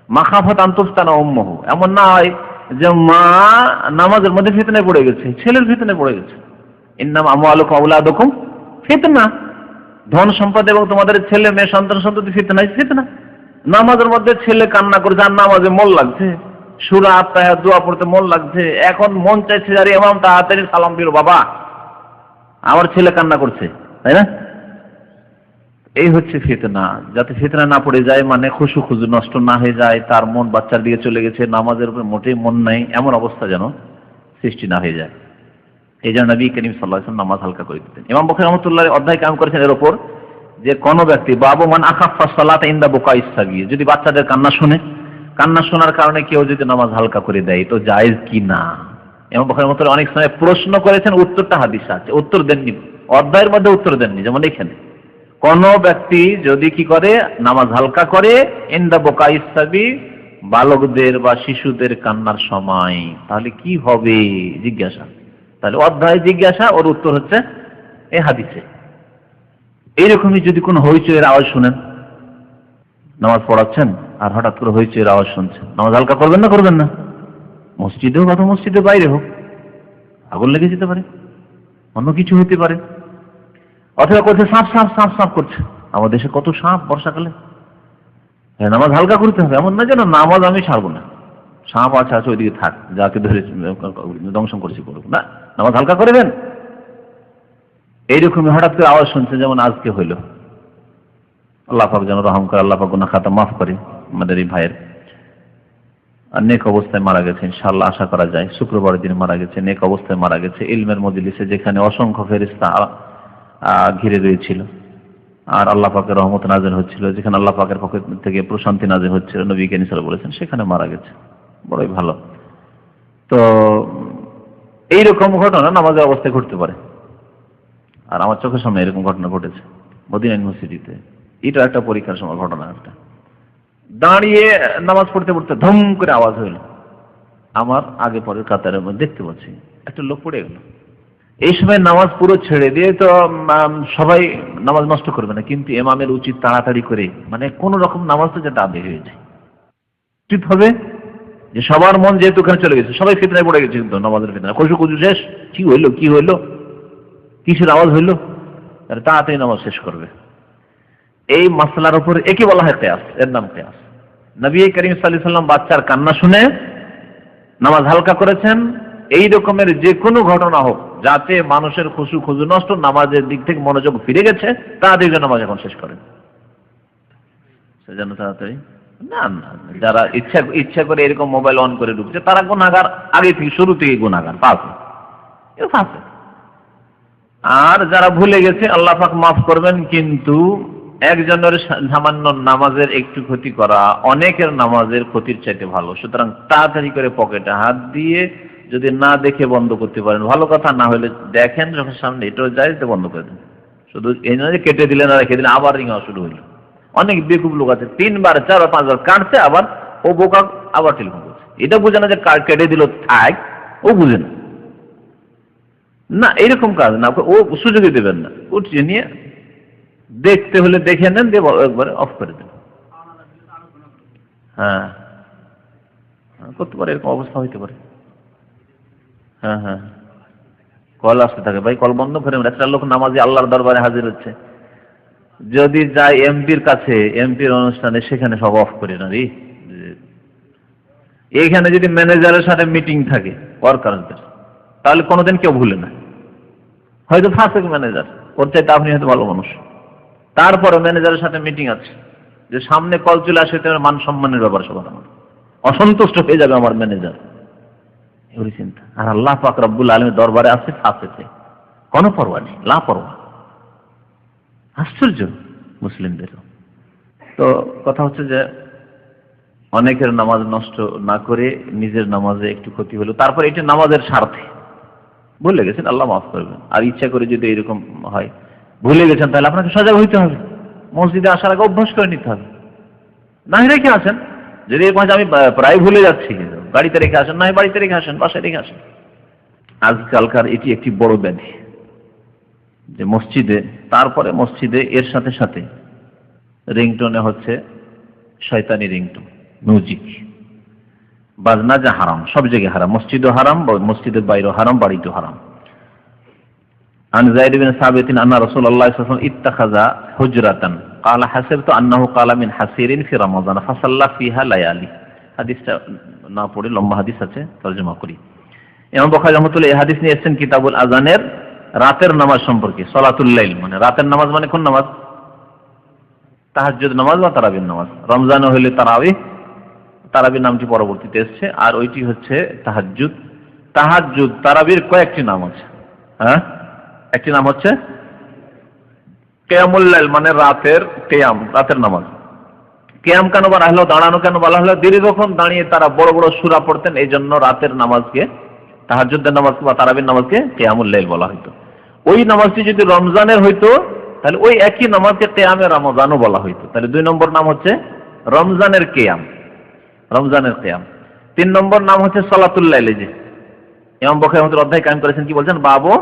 মাখাফাত আন তুফতানা উম্মুহু, এমন না হয় যে মা নামাজের মধ্যে ফিতনায় পড়ে গেছে, ছেলের ফিতনায় পড়ে গেছে। ইন্নামা আমওয়ালুকুম ওয়া আওলাদুকুম ফিতনা, ধন সম্পদ এবং তোমাদের ছেলে মেয়ে সন্তান সন্ততি ফিতনা, ফিতনা। নামাজের মধ্যে ছেলে কান্না করছে আর নামাজে মন লাগছে, সূরা আত-তাহিয়াত দোয়া পড়তে মন লাগছে, এখন মন চাইছে আরে ইমাম তাড়াতাড়ি সালাম দিল বাবা, আমার ছেলে কান্না করছে, তাই না? এই হচ্ছে ফিতনা। যাতে ফিতনা না পড়ে যায়, মানে খুশু খুজু নষ্ট না হয়ে যায়, তার মন বাচ্চার দিকে চলে গেছে, নামাজের উপর মোটেই মন নাই, এমন অবস্থা যেন সৃষ্টি না হয়ে যায়। এই জন্য নবী করিম সাল্লাল্লাহু আলাইহি ওয়াসাল্লাম নামাজ হালকা করে দিতেন। ইমাম বুখারী রাহমাতুল্লাহ আলাইহি অধ্যায় কায়েম করেছেন এর উপর যে কোন ব্যক্তি বাবু মান আখাফা সালাত ইনদা বুকাইস সাগী, যদি বাচ্চাদের কান্না শুনে, কান্না শোনার কারণে কেউ যদি নামাজ হালকা করে দেয় তো জায়েজ কি না? ইমাম বুখারী রাহমাতুল্লাহ অনেক সময় প্রশ্ন করেছেন, উত্তরটা হাদিসে আছে, উত্তর দেননি, অধ্যায়ের মধ্যে উত্তর দেননি। যেমন এখানে কোন ব্যক্তি যদি কি করে, নামাজ হালকা করে ইনদা বুকাইস সাগী, বালকদের বা শিশুদের কান্নার সময়, তাহলে কি হবে জিজ্ঞাসা। তাহলে অধ্যায় জিজ্ঞাসা, ওর উত্তর হচ্ছে এই হাদিসে। এইরকমই যদি কোনো হইচইয়ের আওয়াজ শুনেন, নামাজ পড়াচ্ছেন আর হঠাৎ করে হইচইয়ের আওয়াজ শুনছেন, নামাজ হালকা করবেন না? করবেন না। মসজিদে হোক অথবা মসজিদের বাইরে হোক, আগুন লেগে যেতে পারে, অন্য কিছু হতে পারে, অথবা করছে সাপ সাপ সাপ সাপ করছে। আমাদের দেশে কত সাপ বর্ষাকালে, নামাজ হালকা করতে হবে। এমন না যেন নামাজ আমি ছাড়বো না, সাপ আছে আছে ওইদিকে থাক, যাকে ধরে দংশন করছি করুক, না, নামাজ হালকা করবেন। এইরকমই হঠাৎ করে আওয়াজ শুনছে, যেমন আজকে হইল, আল্লাহ পাক যেন রহম করে, আল্লাহ পাক গুনাহ খাতা মাফ করে। আমাদের এই ভাইয়ের নেক অবস্থায় মারা গেছে, ইনশাআল্লাহ আশা করা যায় শুক্রবারের দিন মারা গেছে, নেক অবস্থায় মারা গেছে, ইলমের মজলিসে, যেখানে অসংখ্য ফেরেশতা ঘিরে রয়েছিল আর আল্লাহ পাকের রহমত নাযিল হচ্ছিল, যেখানে আল্লাহ পাকের পক্ষ থেকে প্রশান্তি নাযিল হচ্ছিল, নবী করিম সাল্লাল্লাহু আলাইহি ওয়াসাল্লাম বলেছেন, সেখানে মারা গেছে। বড়ই ভালো। তো এইরকম ঘটনা নামাজের অবস্থায় ঘটতে পারে। আর আমার চোখের সামনে এরকম ঘটনা ঘটেছে মদিনা ইউনিভার্সিটিতে। এটা একটা পরীক্ষার সময় ঘটনা। একটা দাঁড়িয়ে নামাজ পড়তে পড়তে ধম করে আওয়াজ হইল, আমার আগে পরের কাতারের মধ্যে দেখতে পাচ্ছি একটা লোক পড়ে গেল। এই সময় নামাজ পুরো ছেড়ে দিয়ে তো সবাই নামাজ নষ্ট করবে না, কিন্তু ইমামের উচিত তাড়াতাড়ি করে, মানে কোন রকম নামাজটা যাতে আদায় হয়ে যায়, উচিত হবে যে সবার মন যেহেতু ওখানে চলে গেছে, সবাই ফিতনায় পড়ে গেছে, কিন্তু নামাজের ফিতনা, খুশু খুশু শেষ, কি হইলো কি হইলো, কিসের আওয়াজ হইলো, তাড়াতাড়ি নামাজ শেষ করবে। এই মাসলার উপর একই বলা হয় কিয়াস, এর নাম কিয়াস। নবী করিম সাল্লাল্লাহু আলাইহি ওয়াসাল্লাম বাচ্চার কান্না শুনে নামাজ হালকা করেছেন। এই রকমের যে কোনো ঘটনা হোক যাতে মানুষের খুশু খুজু নষ্ট, নামাজের দিক থেকে মনোযোগ ফিরে গেছে, তাড়াতাড়ি নামাজ এখন শেষ করেন, সেজন্য তাড়াতাড়ি না। যারা ইচ্ছা করে এরকম মোবাইল অন করে ঢুকছে তারা গুনাহগার, আগে থেকে শুরু থেকে গুনাহগার, ফাসিক। আর যারা ভুলে গেছে আল্লাহ পাক মাফ করবেন, কিন্তু একজনের সামান্য নামাজের একটু ক্ষতি করা অনেকের নামাজের ক্ষতির চাইতে ভালো। সুতরাং তাড়াতাড়ি করে পকেটে হাত দিয়ে যদি না দেখে বন্ধ করতে পারেন ভালো কথা, না হলে দেখেন যখন সামনে এটাও যায় তো বন্ধ করে দেন। শুধু এই নয় যে কেটে দিলেন আর রেখে দিলেন আবার রিং হওয়া শুরু হইল। অনেক বেকুব লোক আছে 3 বার 4 বার 5 বার কাটছে, আবার ও বোকা আবার টেলিফোন করছে। এটা বুঝে না যে কেটে দিল থাক, ও বুঝে না। না, এরকম কাজ না, ও সুযোগই দেবেন না। উঠিয়ে নিয়ে দেখতে হলে দেখে নেন, দিয়ে একবারে অফ করে দেন। হ্যাঁ, করতে পারে, এরকম অবস্থা হইতে পারে। হ্যাঁ, কল আসতে থাকে, ভাই কল বন্ধ করে। একটা লোক নামাজি আল্লাহর দরবারে হাজির হচ্ছে, যদি যায় এমপির কাছে, এমপির অনুষ্ঠানে, সেখানে সব অফ করে না রে। এইখানে যদি ম্যানেজারের সাথে মিটিং থাকে ওয়ার্কারদের, তাহলে কোনোদিন কেউ ভুলে না। হয়তো ফাসিক ম্যানেজার, ওর চাইতে আপনি হয়তো ভালো মানুষ, তারপরে ম্যানেজারের সাথে মিটিং আছে যে সামনে কল চলে আসে, মান সম্মানের ব্যাপার সবার আমার অসন্তুষ্ট হয়ে যাবে আমার ম্যানেজার, এগুলি চিন্তা। আর আল্লাহ পাক রব্বুল আলামিনের দরবারে আছে ফাসিক, কোনো পরোয়া নেই, লাপরোয়া। আশ্চর্য মুসলিমদের। তো কথা হচ্ছে যে অনেকের নামাজ নষ্ট না করে নিজের নামাজে একটু ক্ষতি হলো, তারপর এটা নামাজের স্বার্থে ভুলে গেছেন, আল্লাহ মাফ করবেন। আর ইচ্ছা করে যদি এরকম হয়, ভুলে গেছেন, তাহলে আপনাকে সজাগ হইতে হবে, মসজিদে আসার আগে অভ্যাস করে নিতে হবে। না রেখে আসেন, যদি আমি প্রায় ভুলে যাচ্ছি, গাড়িতে রেখে আসেন, না বাড়িতে রেখে আসেন, বাসায় রেখে আসেন। আজকালকার এটি একটি বড় ব্যাধি যে মসজিদে, তারপরে মসজিদে এর সাথে সাথে রিংটোনে হচ্ছে শয়তানি রিংটোন, মিউজিক, বাজনা, যা হারাম, সব জায়গায় হারাম, মসজিদও হারাম, মসজিদের বাইরেও হারাম, বাড়িতেও হারাম। আন যায়েদ বিন সাবিত আন্না রাসূলুল্লাহ সাল্লাল্লাহু আলাইহি ওয়াসাল্লাম ইত্তাখাযা হুজরাতান ক্বালা হাসিবতু আন্নাহু ক্বালা মিন হাসিরিন ফি রমাযান ফাসাল্লা ফিহা লায়ালি। হাদিসটা না পড়ে, লম্বা হাদিস আছে, তরজমা করি। ইমাম বুখারী রাহমাতুল্লাহ এই হাদিস নিয়ে এসেছেন কিতাবুল আযানের রাতের নামাজ সম্পর্কে। সালাতুল লাইল মানে রাতের নামাজ, মানে কোন নামাজ? তাহাজ্জুদ নামাজ বা তারাবির নামাজ। রমজানে হইলে তারাবি, তারাবির নামটি পরবর্তীতে এসেছে, আর ওইটি হচ্ছে তাহাজ্জুদ। তাহাজ্জুদ তারাবির কয়েকটি নাম আছে। হ্যাঁ, একটি নাম হচ্ছে কিয়ামুল লাইল, মানে রাতের কিয়াম, রাতের নামাজ। কিয়াম কেন বলা হলো, দাঁড়ানো কেন বলা হলো? দীর্ঘক্ষণ দাঁড়িয়ে তারা বড় বড় সূরা পড়তেন, এই জন্য রাতের নামাজকে, তাহাজ্জুদের নামাজকে বা তারাবির নামাজকে কিয়ামুল লাইল বলা হইতো। ওই নামাজটি যদি রমজানের হইতো, তাহলে ওই একই নামাজকে কিয়ামে রমজানও বলা হইতো। তাহলে 2 নম্বর নাম হচ্ছে রমজানের কিয়াম, রমজানের কিয়াম। 3 নম্বর নাম হচ্ছে সালাতুল লাইল। যে ইমাম বুখারী রাহমাতুল্লাহ অধ্যায় কায়েম করেছেন, কি বলছেন? বাবু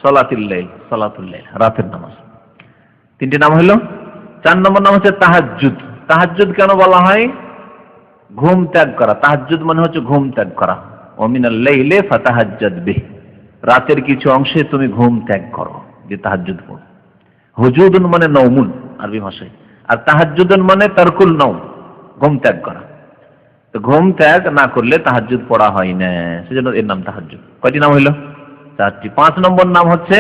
সালাতুল লাইল, সালাতুল লাইল, রাতের নামাজ। 3টি নাম হলো। 4 নম্বর নাম হচ্ছে তাহাজ্জুদ। তাহাজ্জুদ কেন বলা হয়? ঘুম ত্যাগ করা। তাহাজ্জুদ মানে হচ্ছে ঘুম ত্যাগ করা। ওয়া মিনাল লাইলি ফাতাহাজ্জাদ বিহি, রাতের কিছু অংশে তুমি ঘুম ত্যাগ করো, যে তাহাজ্জুদ পড়ো। হুজুদুন মানে নওমুন আরবি ভাষায়, আর তাহাজ্জুদুন মানে তারকুল নওম, ঘুম ত্যাগ করা। তো ঘুম ত্যাগ না করলে তাহাজ্জুদ পড়া হয় না, সেজন্য এর নাম তাহাজ্জুদ। কয়টি নাম হইল? 4টি। 5 নম্বর নাম হচ্ছে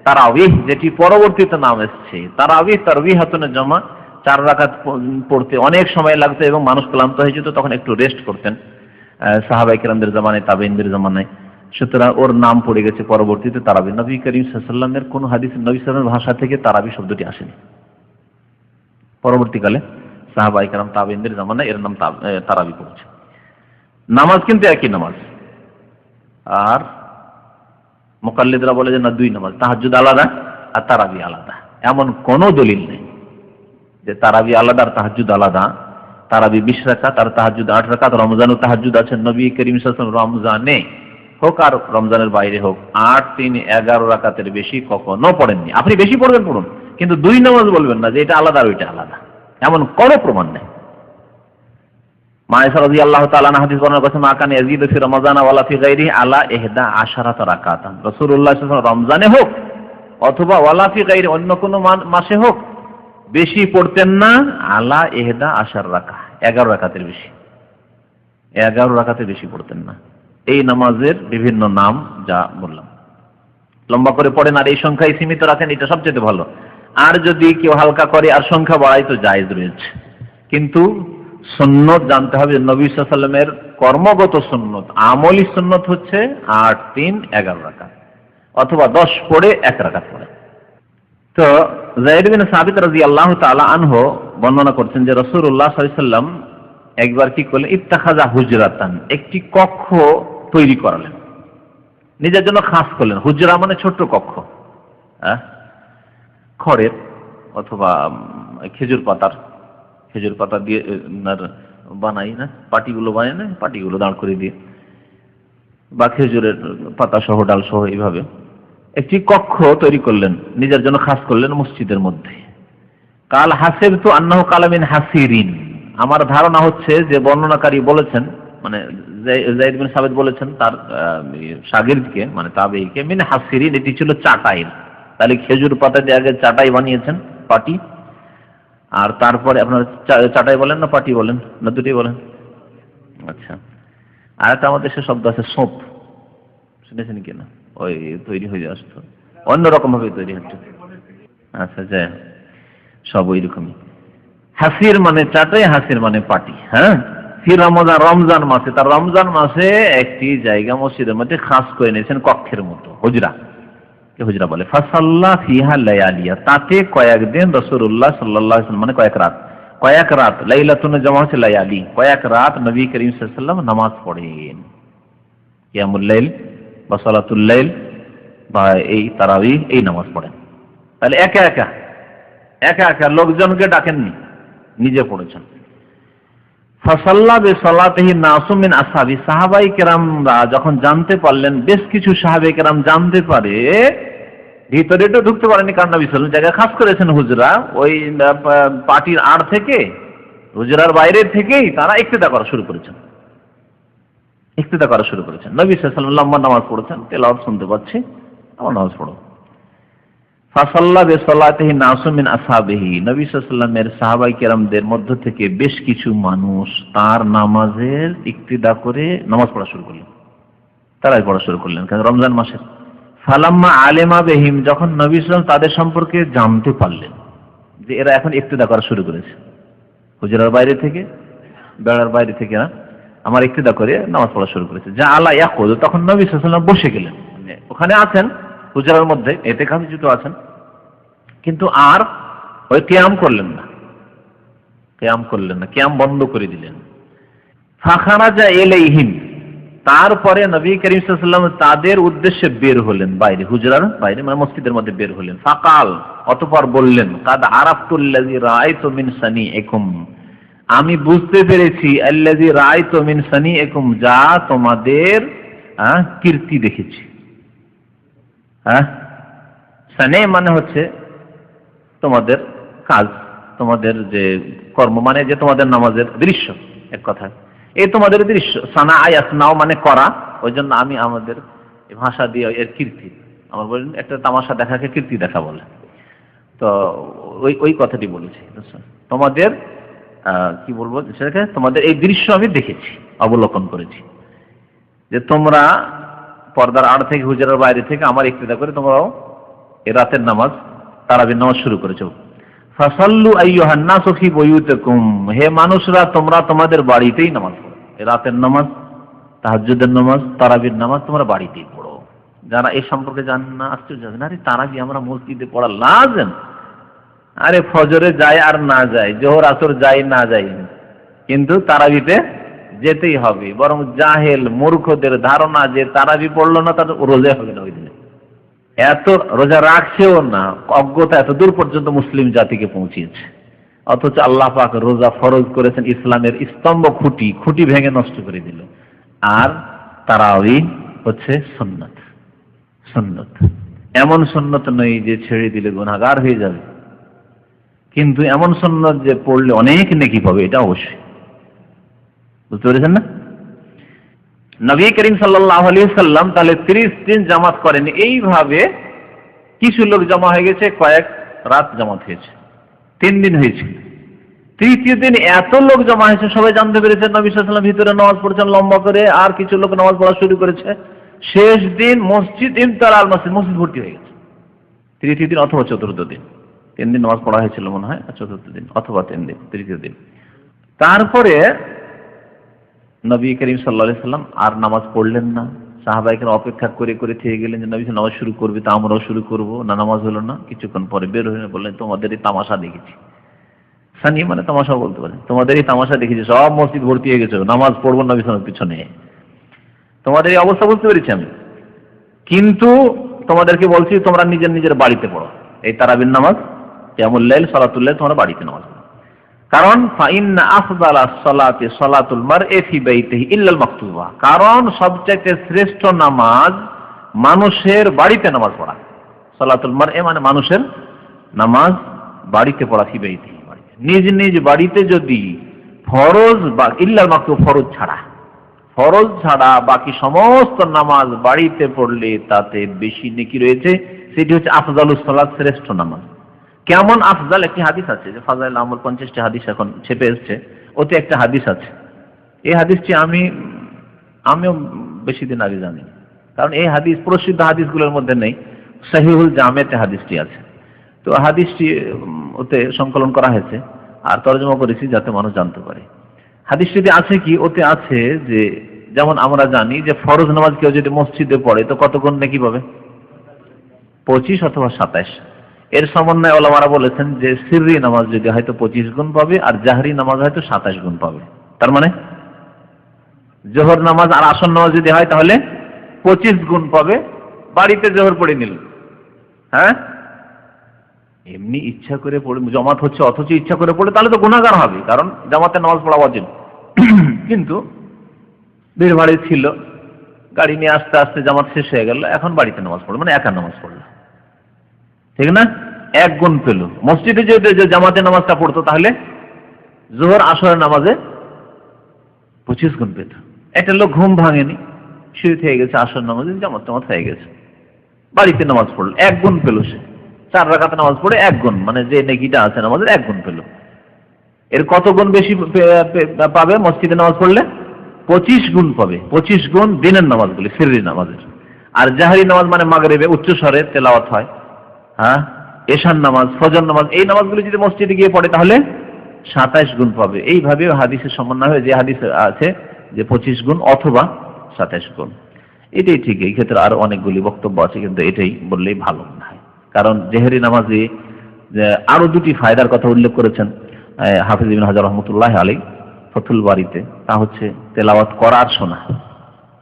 তারাবিহ, যেটি পরবর্তীতে নাম এসেছে। তারাবিহ তারবিহাতুন জামা, 4 রাকাত পড়তে অনেক সময় লাগতো এবং মানুষ ক্লান্ত হয়ে যেত, তখন একটু রেস্ট করতেন সাহাবায়ে কেরামদের জামানায়, তাবেঈনদের জামানায়। সুতরাং ওর নাম পড়ে গেছে পরবর্তীতে তারাবি। নবী করিম সাল্লাল্লাহু আলাইহি ওয়াসাল্লামের কোন হাদিসে নবী সাল্লাল্লাহু আলাইহি ওয়াসাল্লামের ভাষা থেকে তারাবি শব্দটি আসেনি। পরবর্তীকালে সাহাবায়ে কেরাম, তাবেঈনদের জামানায় এর নাম তারাবি পড়েছে। নামাজ কিন্তু একই নামাজ। আর মুকাল্লিদরা বলে যে না, 2 নামাজ, তাহাজ্জুদ আলাদা আর তারাবি আলাদা। এমন কোনো দলিল নেই যে তারাবি আলাদা আর তাহাজ্জুদ আলাদা। তারাবি 20 রাকাত আর তাহাজ্জুদ 8 রাকাত। রমজানও তাহাজ্জুদ আছে। নবী করিম সাল্লাল্লাহু আলাইহি ওয়াসাল্লাম রমজানে হোক আর রমজানের বাইরে হোক 8, 3, 11 রাকাতের বেশি কখনো পড়েননি। আপনি বেশি পড়বেন পড়ুন, কিন্তু 2 নামাজ বলবেন না যে এটা আলাদা আর ওইটা আলাদা, এমন কোনো প্রমাণ নেই। মা আয়েশা রাদিয়াল্লাহু তাআলা আনহা হাদিস বর্ণনা করেছেন, মা কান ইয়াজিদু ফি রমাযান ওয়ালা ফি গায়রিহি আলা 11 রাকাতান। রাসূলুল্লাহ সাল্লাল্লাহু আলাইহি ওয়াসাল্লাম রমজানে হোক অথবা ওয়ালা ফি গায়রি অন্য কোনো মাসে হোক বেশি পড়তেন না আলা ইহদা আশার রাকাত, 11 রাকাতের বেশি, 11 রাকাতের বেশি পড়তেন না। এই নামাজের বিভিন্ন নাম যা বললাম, লম্বা করে পড়েন আর এই সংখ্যায় সীমিত রাখেন, এটা সবচেয়ে ভালো। আর যদি কেউ হালকা করে আর সংখ্যা বাড়ায় তো জায়েজ রয়েছে, কিন্তু সুন্নত জানতে হবে। নবী সাল্লাল্লাহু আলাইহি ওয়াসাল্লামের কর্মগত সুন্নত, আমলি সুন্নত হচ্ছে 8, 3, 11 রাকাত অথবা 10 পড়ে 1 রাকাত পড়ে। তো যায়েদ বিন সাবিত রাদিয়াল্লাহু তাআলা আনহু বর্ণনা করছেন যে রাসূলুল্লাহ সাল্লাল্লাহু আলাইহি ওয়াসাল্লাম একবার কি করলেন, ইত্তাখাযা হুজরাতান, একটি কক্ষ তৈরি করালেন, নিজের জন্য খাস করলেন। হুজরা মানে ছোট্ট কক্ষ, খড়ের অথবা খেজুর পাতা দিয়ে বানাই না, পাটিগুলো বানায় না, পাটিগুলো দাঁড় করে দিয়ে বা খেজুরের পাতা সহ ডাল সহ এইভাবে একটি কক্ষ তৈরি করলেন, নিজের জন্য খাস করলেন মসজিদের মধ্যে। কাল হাসিবতু আন্নাহু কালা মিন হাসিরিন, আমার ধারণা হচ্ছে যে বর্ণনাকারী বলেছেন, মানে যায়েদ বিন সাবিত বলেছেন তার শাগির্দকে, মানে তাবেঈকে, মিন হাসিরিন, এটি ছিল চাটাইয়ের। তাহলে খেজুর পাতা দিয়ে আগে চাটাই বানিয়েছেন, পাটি, আর তারপরে আপনার চাটাই বলেন না পাটি বলেন না, দুটোই বলেন? আচ্ছা। আর একটা আমাদের দেশে শব্দ আছে সোপ, শুনেছেন কিনা? ওই তৈরি হয়ে আসতো অন্যরকম ভাবে তৈরি হচ্ছে। আচ্ছা, যাই সব ওই রকমই। হাসির মানে চাটাই, হাসির মানে পাটি। হ্যাঁ, ফির রমজান মাসে, তার রমজান মাসে একটি জায়গা মসজিদের মধ্যে খাস করে নিয়েছেন, কক্ষের মতো, হুজরা বলে। ফাসাল্লা ফিহা লায়ালিয়া, তাতে কয়েকদিন রাসূলুল্লাহ সাল্লাল্লাহু আলাইহি ওয়াসাল্লাম, মানে কয়েক রাত, লাইলাতুন জামা হচ্ছে লায়ালি, কয়েক রাত নবী করিম সাল্লাল্লাহু আলাইহি ওয়াসাল্লাম নামাজ পড়েন, কিয়ামুল লাইল বা সালাতুল লাইল বা এই তারাবিহ, এই নামাজ পড়েন। তাহলে একা একা লোকজনকে ডাকেননি, নিজে পড়েছেন। ফাসাল্লা বিসালাতিহি নাসু মিন আসহাবি, সাহাবায়ে কেরামরা যখন জানতে পারলেন, বেশ কিছু সাহাবায়ে কেরাম জানতে পারে, ভিতরে তো ঢুকতে পারেনি, কারণ নবী সাল্লাল্লাহু আলাইহি ওয়াসাল্লাম জায়গা খাস করেছেন হুজরা, ওই পাটির আড় থেকে, হুজরার বাইরে থেকেই তারা ইক্তেদা করা শুরু করেছেন। নবী সাল্লাল্লাহু আলাইহি ওয়াসাল্লাম লম্বা নামাজ পড়েছেন, তেলাওয়াত শুনতে পাচ্ছি, আমার নামাজ পড়ো। ফাসাল্লা বিসালাতিহি নাসু মিন আসহাবিহি, নবী সাল্লাল্লাহু আলাইহি ওয়াসাল্লামের সাহাবায়ে কেরামদের মধ্য থেকে বেশ কিছু মানুষ তার নামাজের ইক্তেদা করে নামাজ পড়া শুরু করলেন, তারাই পড়া শুরু করলেন, কারণ রমজান মাসে। ফালাম্মা আলেমা বিহিম, যখন নবী সাল্লাল্লাহু আলাইহি ওয়াসাল্লাম তাদের সম্পর্কে জানতে পারলেন যে এরা এখন ইক্তেদা করা শুরু করেছে, হুজরার বাইরে থেকে, বেড়ার বাইরে থেকে আমার ইক্তেদা করে নামাজ পড়া শুরু করেছে, যা আলা ইয়াকুদ, তখন নবী সাল্লাল্লাহু আলাইহি ওয়াসাল্লাম বসে গেলেন, মানে ওখানে আছেন হুজরার মধ্যে, ইতিকাফে যুক্ত আছেন, কিন্তু আর ওই কিয়াম করলেন না, কিয়াম বন্ধ করে দিলেন। ফাখারাজা ইলাইহিম, তারপরে নবী করিম সাল্লাল্লাহু আলাইহি ওয়াসাল্লাম তাদের উদ্দেশ্যে বের হলেন, বাইরে, হুজরার বাইরে, মানে মসজিদের মধ্যে বের হলেন। ফাকাল, অতঃপর বললেন, কাদ আরাফতুল্লাযী রাআইতু মিন সানিইকুম, আমি বুঝতে পেরেছি, আল্লাযী রাআইতু মিন সানিইকুম, যা তোমাদের কীর্তি দেখেছি। সানে মানে হচ্ছে তোমাদের কাজ, তোমাদের যে কর্ম, মানে যে তোমাদের নামাজের দৃশ্য, এক কথা এই তোমাদের দৃশ্য। সানা আয়াসনাও মানে করা, ওই জন্য আমি আমাদের ভাষা দিয়ে এর কীর্তি, আমার বলেন একটা তামাশা দেখাকে কীর্তি দেখা বলে, তো ওই কথাটি বলেছি। তোমাদের কি বলবো, সেটাকে তোমাদের এই দৃশ্য আমি দেখেছি, অবলোকন করেছি, যে তোমরা পর্দার আড় থেকে, হুজরার বাইরে থেকে আমার ইক্তেদা করে তোমরাও এই রাতের নামাজ, তারাবির নামাজ শুরু করেছো। ফাসাল্লু আইয়ুহান নাসু ফি বুয়ুতিকুম, হে মানুষরা তোমরা তোমাদের বাড়িতেই নামাজ পড়ো, এই রাতের নামাজ, তাহাজ্জুদের নামাজ, তারাবির নামাজ তোমরা বাড়িতেই পড়ো। যারা এই সম্পর্কে জানেন না, আশ্চর্য হবেন, আরে তারাবি আমরা মসজিদে পড়া লাজেম, আরে ফজরে যায় আর না যায়, জোহর আসর যায় না যায়, কিন্তু তারাবিতে যেতেই হবে। বরং জাহেল মূর্খদের ধারণা যে তারাবি পড়লো না তার রোজা হবে না ওই দিনে, এত রোজা রাখছেও না, অজ্ঞতা এত দূর পর্যন্ত মুসলিম জাতিকে পৌঁছিয়েছে। অথচ আল্লাহ পাক রোজা ফরজ করেছেন, ইসলামের স্তম্ভ, খুঁটি ভেঙে নষ্ট করে দিল। আর তারাবি হচ্ছে সুন্নাত, এমন সুন্নাত নয় যে ছেড়ে দিলে গুনাহগার হয়ে যাবে, কিন্তু এমন সুন্নাত যে পড়লে অনেক নেকি পাবে, এটা অবশ্যই। বুঝতে পেরেছেন না? নবী করিম সাল্লাল্লাহু আলাইহি ওয়াসাল্লাম তাহলে 30 দিন জামাত করেন, এইভাবে কিছু লোক জমা হয়ে গেছে, কয়েক রাত জামাত হয়েছে, 3 দিন হয়েছে। তৃতীয় দিন এত লোক জমা হয়েছে, সবাই জানতে পেরেছে নবী সাল্লাল্লাহু আলাইহি ওয়াসাল্লাম ভিতরে নামাজ পড়ছেন লম্বা করে, আর কিছু লোক নামাজ পড়া শুরু করেছে। শেষ দিন মসজিদ ইমতালাল মসজিদ, মসজিদ ভর্তি হয়ে গেছে। তৃতীয় দিন অথবা চতুর্থ দিন, 3 দিন নামাজ পড়া হয়েছিল মনে হয়, চতুর্থ দিন অথবা 3 দিন, তৃতীয় দিন। তারপরে নবী করিম সাল্লাল্লাহু আলাইহি ওয়াসাল্লাম আর নামাজ পড়লেন না। সাহাবায়ে অপেক্ষা করে করে থেকে গেলেন যে নবী নামাজ শুরু করবে, তা আমরাও শুরু করব না। নামাজ হলো না। কিছুক্ষণ পরে বের হয়ে বললেন, তোমাদের এই তামাশা দেখেছি। সানি মানে তামাশা বলতে পারেন, তোমাদের এই তামাশা দেখেছি, সব মসজিদ ভর্তি হয়ে গেছে, নামাজ পড়বো নবী সাল্লাল্লাহু পিছনে, তোমাদের এই অবস্থা বুঝতে পেরেছি আমি। কিন্তু তোমাদেরকে বলছি, তোমরা নিজের নিজের বাড়িতে পড়ো এই তারাবির নামাজ, কিয়ামুল লাইল, সালাতুল লাইল, তোমরা বাড়িতে নামাজ পড়ো। কারণ ফাইন্না আফদালাস সালাতি সালাতুল মারই ফি বাইতিহি ইল্লাল মাকতুবা, কারণ সবচেয়ে শ্রেষ্ঠ নামাজ মানুষের বাড়িতে নামাজ পড়া। সালাতুল মারই মানে মানুষের নামাজ বাড়িতে পড়া, ফি বাইতিহি, নিজ নিজ বাড়িতে যদি ফরজ বা ইল্লাল মাকতুবা, ফরজ ছাড়া বাকি সমস্ত নামাজ বাড়িতে পড়লে তাতে বেশি নেকি রয়েছে। সেটি হচ্ছে আফজালুস সালাত, শ্রেষ্ঠ নামাজ। কেমন আফজাল? একটি হাদিস আছে যে ফাজাইল আমল 50টি হাদিস এখন ছেপে এসছে, ওতে একটা হাদিস আছে। এই হাদিসটি আমিও বেশি দিন আগে জানি, কারণ এই হাদিস প্রসিদ্ধ হাদিসগুলোর মধ্যে নেই। সহিহুল জামেতে হাদিসটি আছে। তো হাদিসটি ওতে সংকলন করা হয়েছে আর তরজমা করেছি যাতে মানুষ জানতে পারে। হাদিসটিতে আছে কি? ওতে আছে যে যেমন আমরা জানি যে ফরজ নামাজ কেউ যদি মসজিদে পড়ে তো কত গুণ নাকি পাবে? 25 অথবা 27। এর সমন্বয়ে ওলামারা বলেছেন যে সিররি নামাজ যদি হয়তো 25 গুণ পাবে, আর জাহরি নামাজ হয়তো 27 গুণ পাবে। তার মানে জোহর নামাজ আর আসর নামাজ যদি হয় তাহলে 25 গুণ পাবে। বাড়িতে জোহর পড়ে নিল, হ্যাঁ, এমনি ইচ্ছা করে পড়ে জামাত হচ্ছে অথচ ইচ্ছা করে পড়ে, তাহলে তো গুনাহগার হবে, কারণ জামাতে নামাজ পড়া ওয়াজিব। কিন্তু ভিড় ভাড়ি ছিল, গাড়ি নিয়ে আস্তে আস্তে জামাত শেষ হয়ে গেল, এখন বাড়িতে নামাজ পড়লো, মানে একা নামাজ পড়লো, ঠিক না? 1 গুণ পেল। মসজিদে যদি জামাতে নামাজটা পড়তো তাহলে জোহর আসরের নামাজে 25 গুণ পেত। একটা লোক ঘুম ভাঙেনি, শুয়ে থেকে গেছে, আসর নামাজে জামাত হয়ে গেছে, বাড়িতে নামাজ পড়লো, 1 গুণ পেল। সে 4 রাকাতে নামাজ পড়ে 1 গুণ, মানে যে নেকিটা আছে নামাজের 1 গুণ পেল। এর কত গুণ বেশি পাবে মসজিদে নামাজ পড়লে? 25 গুণ পাবে। 25 গুণ দিনের নামাজগুলি, সিররি নামাজের। আর জাহরি নামাজ মানে মাগরিবে উচ্চ স্বরে তেলাওয়াত হয়, হ্যাঁ, এশার নামাজ, ফজর নামাজ, এই নামাজগুলি যদি মসজিদে গিয়ে পড়ে তাহলে 27 গুণ পাবে। এইভাবে হাদিসের সমন্বয় হয়ে যে হাদিস আছে যে 25 গুণ অথবা 27 গুণ, এটাই ঠিক। এই ক্ষেত্রে আরো অনেকগুলি বক্তব্য আছে, কিন্তু এটাই বললেই ভালো মনে হয়। কারণ জেহরি নামাজে আরো 2টি ফায়দার কথা উল্লেখ করেছেন হাফিজ ইবনে হাজার রহমাতুল্লাহ আলাইহি ফতুল বারীতে। তা হচ্ছে তেলাওয়াত করা আর শোনা,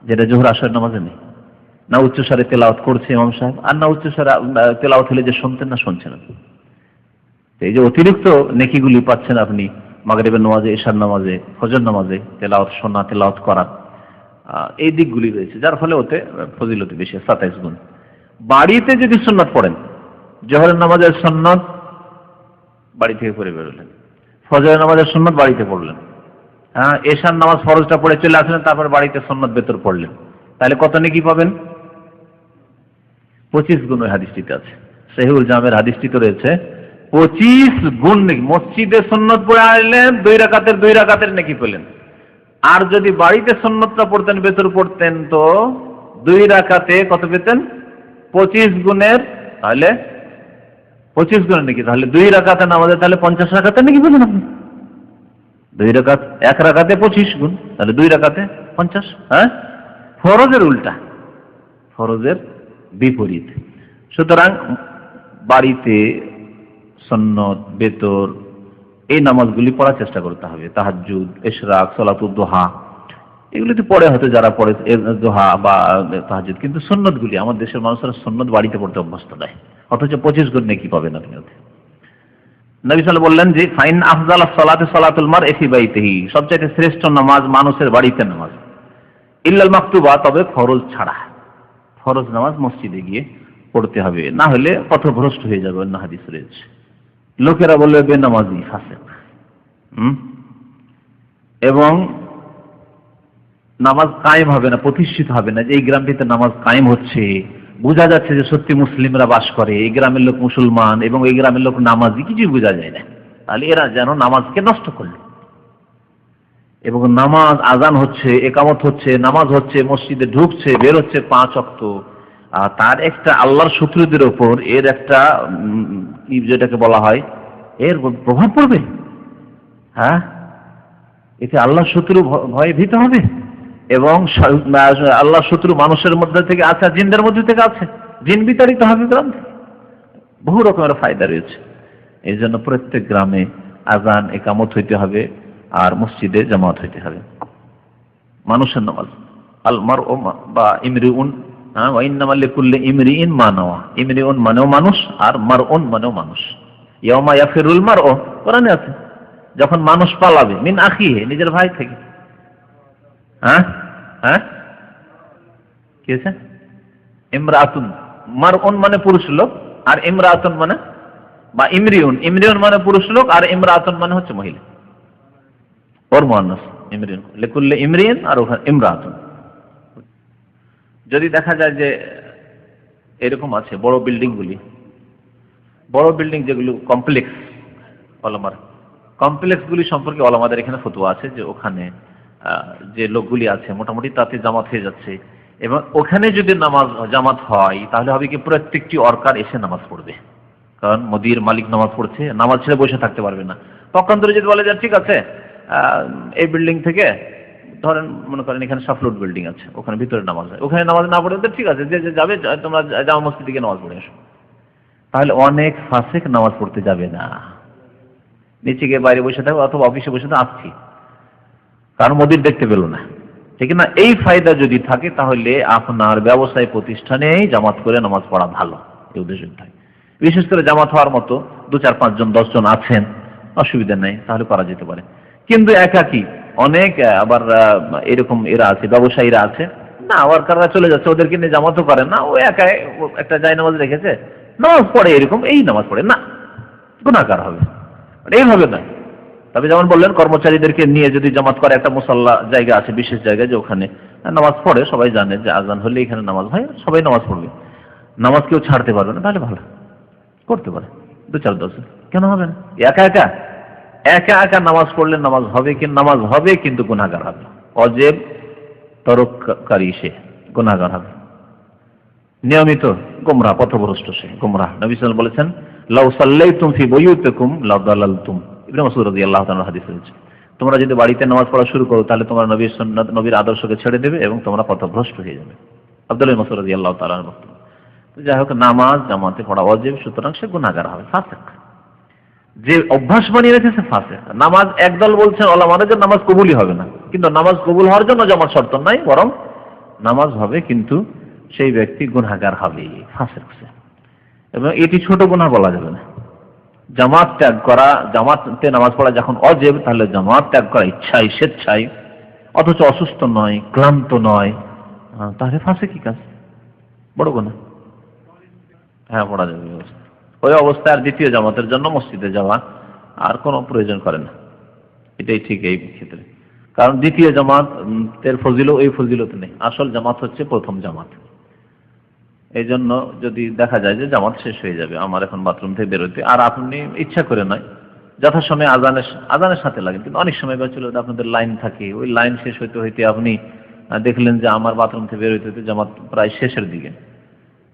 যেটা জোহর আসর নামাজে নেই। না উচ্চস্বরে তেলাওয়াত করছে ইমাম সাহেব, আর না উচ্চস্বরে তেলাওয়াত হলে যে শুনতেন না শুনছেন। এই যে অতিরিক্ত নেকিগুলি পাচ্ছেন আপনি মাগরিবের নামাজে, এশার নামাজে, ফজর নামাজে তেলাওয়াত শোনা, তেলাওয়াত করা, এই দিকগুলি রয়েছে, যার ফলে ওতে ফজিলত বেশি, 27 গুণ। বাড়িতে যদি সুন্নাত পড়েন, জোহরের নামাজের সুন্নাত বাড়ি থেকে পড়ে বেরোলেন, ফজরের নামাজের সুন্নাত বাড়িতে পড়লেন, হ্যাঁ, এশার নামাজ ফরজটা পড়ে চলে আসলেন, তারপর বাড়িতে সুন্নাত ভেতর পড়লেন, তাহলে কত নেকি পাবেন? 25 গুণ। ওই হাদিসটিতে আছে, সহিহুল জামের হাদিসটিতে রয়েছে 25 গুণ নেকি। মসজিদে সুন্নাত পড়ে আসলেন, 2 রাকাতের নেকি পেলেন। আর যদি বাড়িতে সুন্নাতটা পড়তেন, ভেতর পড়তেন, তো 2 রাকাতে কত পেতেন? 25 গুণের, তাহলে 25 গুণের নাকি, তাহলে 2 রাকাতে নামাজে তাহলে 50 রাকাতে নাকি পেলেন আপনি। 2 রাকাত, 1 রাকাতে 25 গুণ, তাহলে 2 রাকাতে 50। হ্যাঁ, ফরজের উল্টা, ফরজের বিপরীত। সুতরাং বাড়িতে সুন্নত, বেতর, এই নামাজগুলি পড়ার চেষ্টা করতে হবে। তাহাজ্জুদ, ইশরাক, সালাতুদ দুহা, এগুলিতে পড়ে হয়তো যারা পড়ে দুহা বা তাহাজ্জুদ, কিন্তু সুন্নতগুলি আমাদের দেশের মানুষেরা সুন্নত বাড়িতে পড়তে অভ্যস্ত নয়, অথচ 25 গুণ নেকি পাবেন আপনি। নবী সাল্লাল্লাহু আলাইহি ওয়াসাল্লাম বললেন যে ফাইন আফজালাস সালাতি সালাতুল মারই ফি বাইতিহি, সবচেয়ে শ্রেষ্ঠ নামাজ মানুষের বাড়িতে নামাজ, ইল্লাল মাকতুবা, তবে ফরজ ছাড়া। ফরজ নামাজ মসজিদে গিয়ে পড়তে হবে, না হলে পথভ্রষ্ট হয়ে যাবে। অন্য হাদিস রয়েছে, লোকেরা বলবে বেনামাজি, ফাসিক, এবং নামাজ কায়েম হবে না, প্রতিষ্ঠিত হবে না, যে এই গ্রামটিতে নামাজ কায়েম হচ্ছে, বোঝা যাচ্ছে যে সত্যি মুসলিমরা বাস করে, এই গ্রামের লোক মুসলমান এবং এই গ্রামের লোক নামাজি, কিছুই বোঝা যায় না। তাহলে এরা যেন নামাজকে নষ্ট করলো, এবং নামাজ আজান হচ্ছে, একামত হচ্ছে, নামাজ হচ্ছে, মসজিদে ঢুকছে, বের হচ্ছে 5 ওয়াক্ত, তার একটা আল্লাহর শত্রুদের ওপর এর একটা কি যেটাকে বলা হয় এর প্রভাব পড়বে। হ্যাঁ, এতে আল্লাহর শত্রু ভয়ে ভীত হবে, এবং আল্লাহর শত্রু মানুষের মধ্যে থেকে আছে, জিনদের মধ্যে থেকে আছে, জিন বিতাড়িত হবে গ্রাম থেকে। বহু রকমের ফায়দা রয়েছে। এই জন্য প্রত্যেক গ্রামে আজান একামত হইতে হবে, আর মসজিদে জামাত হইতে হবে। মানুষের নামাজ আল মারউ বা ইমরিউন, ওয়া ইন্নামা লিকুল্লি ইমরিইন মা নাওয়া। ইমরিউন মানেও মানুষ, আর মারউন মানেও মানুষ। ইয়াউমা ইয়াফিরুল মারউ, কোরআনে আছে, যখন মানুষ পালাবে মিন আখিহি, নিজের ভাই থেকে। হ্যাঁ হ্যাঁ, কি আছে? ইমরাতুন, মারউন মানে পুরুষ লোক, আর ইমরাতুন মানে বা ইমরিউন, ইমরিউন মানে পুরুষ লোক, আর ইমরাতুন মানে হচ্ছে মহিলা, ওর মুয়ান্নাস ইমরিউন, লিকুল্লি ইমরিইন, আর ওখানে ইমরাতুন। যদি দেখা যায় যে এরকম আছে বড় বিল্ডিংগুলি, বড় বিল্ডিং যেগুলো কমপ্লেক্স, ওলামার কমপ্লেক্সগুলি সম্পর্কে ওলামাদের এখানে ফতোয়া আছে যে ওখানে যে লোকগুলি আছে মোটামুটি তাতে জামাত হয়ে যাচ্ছে, এবং ওখানে যদি নামাজ জামাত হয় তাহলে হবে কি প্রত্যেকটি ওয়ার্কার এসে নামাজ পড়বে, কারণ মুদির মালিক নামাজ পড়ছে, নামাজ ছেড়ে বসে থাকতে পারবে না। পক্ষান্তরে যদি বলে যে ঠিক আছে এই বিল্ডিং থেকে ধরেন মনে করেন এখানে সাফলুট বিল্ডিং আছে, ওখানে ভিতরে নামাজ হয়, ওখানে নামাজ না পড়ে ঠিক আছে, যে যাবে তোমরা জামা মসজিদ থেকে নামাজ পড়ে আসো, তাহলে অনেক ফাসিক নামাজ পড়তে যাবে না, নিচে গিয়ে বাইরে বসে থাকবে অথবা অফিসে বসে থাকবে, আসছি, কারণ মুদির দেখতে পেল না, ঠিক না? এই ফায়দা যদি থাকে তাহলে আপনার ব্যবসায় প্রতিষ্ঠানেই জামাত করে নামাজ পড়া ভালো, এই উদ্দেশ্য থাকে। বিশেষ করে জামাত হওয়ার মতো 2, 4, 5 জন 10 জন আছেন, অসুবিধা নেই, তাহলে করা যেতে পারে। কিন্তু একাকি অনেক আবার এরকম এরা আছে, ব্যবসায়ীরা আছে না, ওয়ার্কাররা চলে যাচ্ছে, ওদেরকে নিয়ে জামাতও করেন না, ও একাই একটা জায় নামাজ রেখেছে, নামাজ পড়ে, এরকম এই নামাজ পড়ে না, গুনাহগার হবে, এইভাবে নয়। তবে যেমন বললেন কর্মচারীদেরকে নিয়ে যদি জামাত করে, একটা মুসাল্লা জায়গা আছে, বিশেষ জায়গায়, যে ওখানে নামাজ পড়ে, সবাই জানে যে আজান হলে এখানে নামাজ হয়, সবাই নামাজ পড়বে, নামাজ কেউ ছাড়তে পারবে না, তাহলে ভালো করতে পারে 2, 4, 10 কেন হবে না? একা একা একা একা নামাজ পড়লে নামাজ হবে, কিন্তু নামাজ হবে কিন্তু গুনাহগার হবে, অজেব তরককারী সে গুনাহগার হবে, নিয়মিত গোমরাহ পথভ্রষ্ট সে গোমরাহ। নবী সাল্লাল্লাহু আলাইহি ওয়াসাল্লাম বলেছেন লাউ সাল্লাইতুম ফি বুয়ুতিকুম লাদাল্লালতুম, ইবনে মাসউদ রাদিয়াল্লাহু তাআলা হাদিস রয়েছে, তোমরা যদি বাড়িতে নামাজ পড়া শুরু করো তাহলে তোমরা নবীর সুন্নাত, নবীর আদর্শকে ছেড়ে দেবে এবং তোমরা পথভ্রষ্ট হয়ে যাবে। আব্দুল্লাহ মাসউদ রাদিয়াল্লাহু তাআলা বক্তব্য। তো যাই হোক, নামাজ জামাতে পড়া ওয়াজিব, সুতরাং সে গুনাহগার হবে, ফাসিক, যে অভ্যাস বানিয়ে রেখেছে ফাসিক। নামাজ একদল বলছেন ওলামারা যে নামাজ কবুলই হবে না, কিন্তু নামাজ কবুল হওয়ার জন্য জামাত শর্ত নাই, বরং নামাজ হবে কিন্তু সেই ব্যক্তি গুনাহগার হবে, ফাসিক সে। এবং এটি ছোট গুনাহ বলা যাবে না। জামাত ত্যাগ করা, জামাতে নামাজ পড়া যখন অজেব, তাহলে জামাত ত্যাগ করা ইচ্ছাই স্বেচ্ছায়, অথচ অসুস্থ নয়, ক্লান্ত নয়, তাহলে ফাসিকি কাজ, বড় গুনাহ। হ্যাঁ, পড়া যাবে ওই অবস্থায়। আর দ্বিতীয় জামাতের জন্য মসজিদে যাওয়া আর কোনো প্রয়োজন করে না, এটাই ঠিক এই ক্ষেত্রে, কারণ দ্বিতীয় জামাতের ফজিলত এই ফজিলত নেই, আসল জামাত হচ্ছে প্রথম জামাত। এই জন্য যদি দেখা যায় যে জামাত শেষ হয়ে যাবে, আমার এখন বাথরুম থেকে বেরোতে, আর আপনি ইচ্ছা করে নয়, যথাসময়ে আজানের সাথে লাগেন, কিন্তু অনেক সময় চলে আপনাদের লাইন থাকে, ওই লাইন শেষ হইতে হইতে আপনি দেখলেন যে আমার বাথরুম থেকে বেরোতে হইতে জামাত প্রায় শেষের দিকে,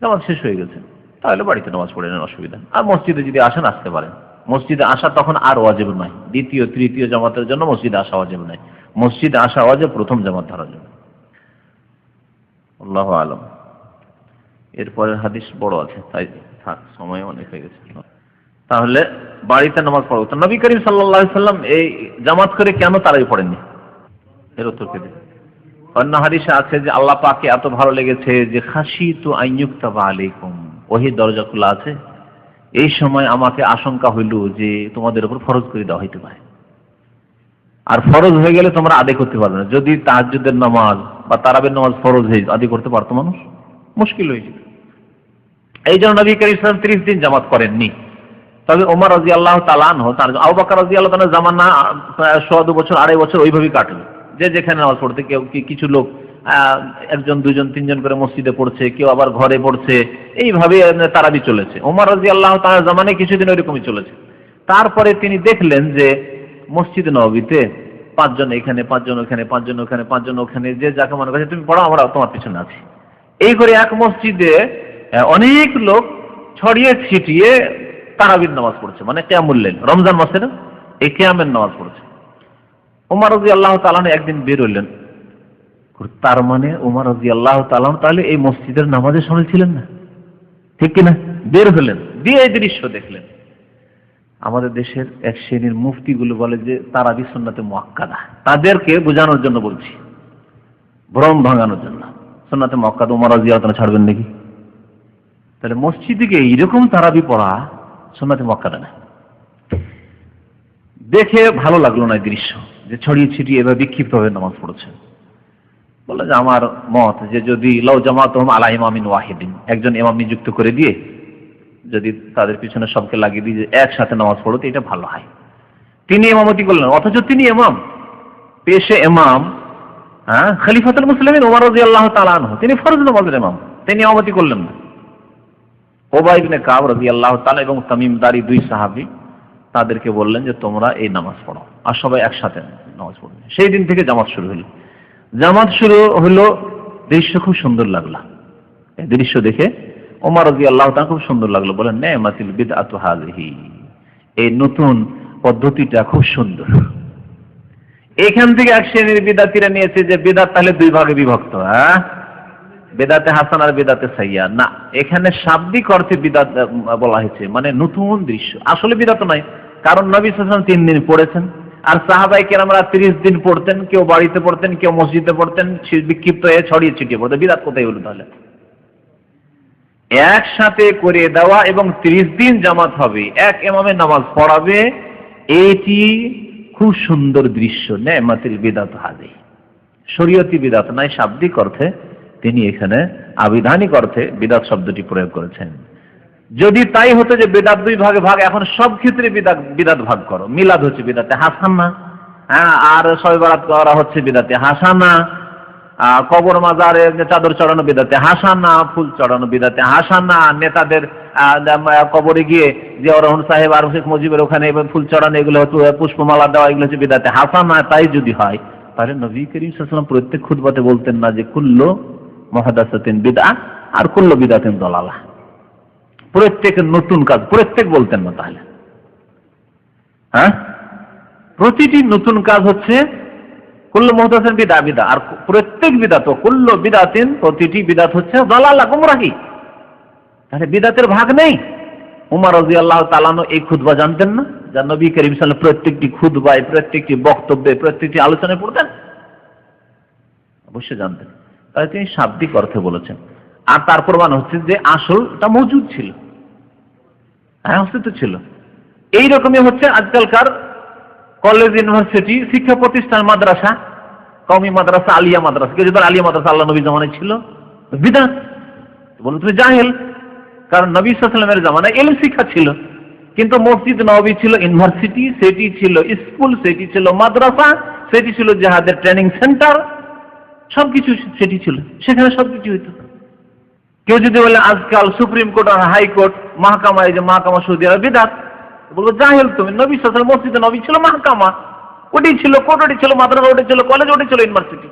জামাত শেষ হয়ে গেছে, তাহলে বাড়িতে নামাজ পড়ে নেন, অসুবিধা। আর মসজিদে যদি আসেন, আসতে পারেন, মসজিদে আসা তখন আর ওয়াজিব নয়, দ্বিতীয় তৃতীয় জামাতের জন্য মসজিদে আসা ওয়াজিব নয়, মসজিদে আসা ওয়াজিব প্রথম জামাত ধরার জন্য। আল্লাহু আলাম। এরপরের হাদিস বড় আছে, তাই থাক, সময় অনেক হয়ে গেছে। তাহলে বাড়িতে নামাজ পড়ো। তো নবী করিম সাল্লাল্লাহু আলাইহি সাল্লাম এই জামাত করে কেন তারাই পড়েননি, এর উত্তর কে দেবে? অন্য হাদিসে আছে যে আল্লাহ পাককে এত ভালো লেগেছে যে খাশিতু আইয়ুকতাবা আলাইকুম, ওহীর দরজা খোলা আছে, এই সময় আমাকে আশঙ্কা হইল যে তোমাদের উপর ফরজ করে দেওয়া হইতে পারে, আর ফরজ হয়ে গেলে তোমরা আদায় করতে পারবে না। যদি তাহাজ্জুদের নামাজ বা তারাবির নামাজ ফরজ হয়ে আদায় করতে পারতো মানুষ, মুশকিল হয়ে যেত। এই জন্য নবী করিম সাল্লাল্লাহু আলাইহি ওয়াসাল্লাম 30 দিন জামাত করেননি। তবে ওমর রাদিয়াল্লাহু তাআলা আনহু, তার আবু বকর রাদিয়াল্লাহু তাআলা জামানা 2.5 বছর 2.5 বছর ওইভাবেই কাটলো, যে যেখানে নামাজ পড়তে, কেউ কিছু লোক একজন দুজন তিনজন করে মসজিদে পড়ছে, কেউ আবার ঘরে পড়ছে, এইভাবে তারাবি চলেছে। ওমর রাদিয়াল্লাহু তাআলার জামানায় কিছুদিন ওইরকমই চলেছে। তারপরে তিনি দেখলেন যে মসজিদ নববীতে 5 জন এখানে, 5 জন ওখানে, 5 জন ওখানে, 5 জন ওখানে, যে যাকে মনে করছে তুমি পড়ো, আমরা তোমার পিছনে আছি। এই করে এক মসজিদে অনেক লোক ছড়িয়ে ছিটিয়ে তারাবির নামাজ পড়ছে, মানে কিয়ামুল লাইল, রমজান মাসের এই কিয়ামের নামাজ পড়ছে। ওমর রাদিয়াল্লাহু তাআলা একদিন বের হলেন, তার মানে ওমর রাদিয়াল্লাহু তাআলা তাহলে এই মসজিদের নামাজে শামিল ছিলেন না, ঠিক কিনা? বের হলেন, দিয়ে এই দৃশ্য দেখলেন। আমাদের দেশের এক শ্রেণীর মুফতিগুলো বলে যে তারাবি সুন্নাতে মুআক্কাদা, তাদেরকে বোঝানোর জন্য বলছি, ভ্রম ভাঙানোর জন্য। সুন্নাতে মুআক্কাদা ওমর রাদিয়াল্লাহু তাআলা ছাড়বেন নাকি? তাহলে মসজিদে গিয়ে এইরকম তারাবি পড়া সুন্নাতে মুআক্কাদা না। দেখে ভালো লাগলো না এই দৃশ্য, যে ছড়িয়ে ছিটিয়ে এভাবে বিক্ষিপ্তভাবে নামাজ পড়ছে। বলে যে আমার মত যে যদি লাউ জামাতুহুম আলা ইমামিন ওয়াহিদিন, একজন ইমাম নিযুক্ত করে দিয়ে যদি তাদের পিছনে সবকে লাগিয়ে দিয়ে একসাথে নামাজ পড়তে, এটা ভালো হয়। তিনি ইমামতি করলেন, অথচ তিনি ইমাম, পেশে ইমাম, খলিফাতুল মুসলিমিন ওমর রাদিয়াল্লাহু তাআলা আনহু, তিনি ফরজ নামাজের ইমাম, তিনি ইমামতি করলেন না। উবাই ইবনে কাব রাদিয়াল্লাহু তাআলা এবং তামিম দারি 2 সাহাবী তাদেরকে বললেন যে তোমরা এই নামাজ পড়ো, আর সবাই একসাথে নামাজ পড়বে। সেই দিন থেকে জামাত শুরু হলো। জামাত শুরু হলো, দৃশ্য খুব সুন্দর লাগলো। এই দৃশ্য দেখে ওমর রাদিয়াল্লাহু তাআলা খুব সুন্দর লাগলো, বলেন নি'মাতিল বিদআতু হাযিহি, এই নতুন পদ্ধতিটা খুব সুন্দর। এখান থেকে এক শ্রেণীর বিদআতীরা নিয়েছে যে বিদআত তাহলে 2 ভাগে বিভক্ত, বিদআতে হাসান আর বিদআতে সাইয়্যা না, এখানে শাব্দিক অর্থে বিদআত বলা হয়েছে, মানে নতুন দৃশ্য। আসলে বিদআত নয়, কারণ নবী সাল্লাল্লাহু আলাইহি ওয়াসাল্লাম 3 দিন পড়েছেন, আর সাহাবায়ে কেরামরা 30 দিন পড়তেন, কেউ বাড়িতে পড়তেন, কেউ মসজিদে পড়তেন, বিক্ষিপ্ত হয়ে ছড়িয়ে ছিটিয়ে পড়তেন। বিদআত কোথায় হলো তাহলে? একসাথে করে দেওয়া এবং 30 দিন জামাত হবে, এক ইমামের নামাজ পড়াবে, এটি খুব সুন্দর দৃশ্য। নি'মাতিল বিদআতু হাযিহি, শরীয়তি বিদআত নয়, শাব্দিক অর্থে তিনি এখানে আবিধানিক অর্থে বিদআত শব্দটি প্রয়োগ করেছেন। যদি তাই হতো যে বিদআত 2 ভাগে ভাগ, এখন সব ক্ষেত্রে বিদআত ভাগ করো। মিলাদ হচ্ছে বিদআতে হাসানা, আর শবে বরাত করা হচ্ছে বিদআতে হাসানা, কবর মাজারে চাদর চড়ানো বিদআতে হাসানা, ফুল চড়ানো বিদআতে হাসানা, নেতাদের কবরে গিয়ে জিয়াউর রহমান সাহেব আর শেখ মুজিবের ওখানে ফুল চড়ানো, এগুলো হচ্ছে পুষ্পমালা দেওয়া, এগুলো হচ্ছে বিদআতে হাসানা। তাই যদি হয় তাহলে নবী করিম সাল্লাল্লাহু আলাইহি ওয়াসাল্লাম প্রত্যেক খুতবাতে বলতেন না যে কুল্লু মুহাদাসাতিন বিদআহ আর কুল্লু বিদআতিন দালালাহ, প্রত্যেক নতুন কাজ, প্রত্যেক বলতেন না তাহলে? প্রতিটি নতুন কাজ হচ্ছে কুল্লু মুহাদাসাতিন বিদআহ, বিদআহ, আর প্রত্যেক বিদআত কুল্লু বিদআতিন, প্রতিটি বিদআত হচ্ছে দালালাহ, গুমরাহি। তাহলে বিদআতের ভাগ নেই। ওমর রাদিয়াল্লাহু তাআলা এই খুতবা জানতেন না, যা নবী করিম সাল্লাল্লাহু আলাইহি ওয়াসাল্লাম প্রত্যেকটি খুতবায়, প্রত্যেকটি বক্তব্যে, প্রত্যেকটি আলোচনায় পড়তেন? অবশ্যই জানতেন। তাই তিনি শাব্দিক অর্থে বলেছেন। আর তার প্রমাণ হচ্ছে যে আসলটা মজুদ ছিল, অস্তিত্ব ছিল। এইরকমই হচ্ছে আজকালকার কলেজ, ইউনিভার্সিটি, শিক্ষা প্রতিষ্ঠান, মাদ্রাসা, কওমি মাদ্রাসা, আলিয়া মাদ্রাসা। কেউ যদি আলিয়া মাদ্রাসা আল্লাহ নবী জামানায় ছিল, বিদআত বলো তুমি জাহেল, কারণ নবী সাল্লাল্লাহু আলাইহি ওয়াসাল্লামের জামানায় ইলম শিক্ষা ছিল। কিন্তু মসজিদ নববী ছিল ইউনিভার্সিটি, সেটি ছিল স্কুল, সেটি ছিল মাদ্রাসা, সেটি ছিল জিহাদের ট্রেনিং সেন্টার, সবকিছু সেটি ছিল, সেখানে সবকিছু হইতো। কেউ যদি বলে আজকাল সুপ্রিম কোর্ট আর হাইকোর্ট, মাহকামা, এই যে মাহকামা সৌদি আরব, বিদআত, বলবো জাহেল তুমি। নবী সাল্লাল্লাহু আলাইহি ওয়াসাল্লাম মসজিদে নবী ছিল মাহকামা, ওটি ছিল কোর্ট, ওটি ছিল মাদ্রাসা, ওটি ছিল কলেজ, ওটি ছিল ইউনিভার্সিটি।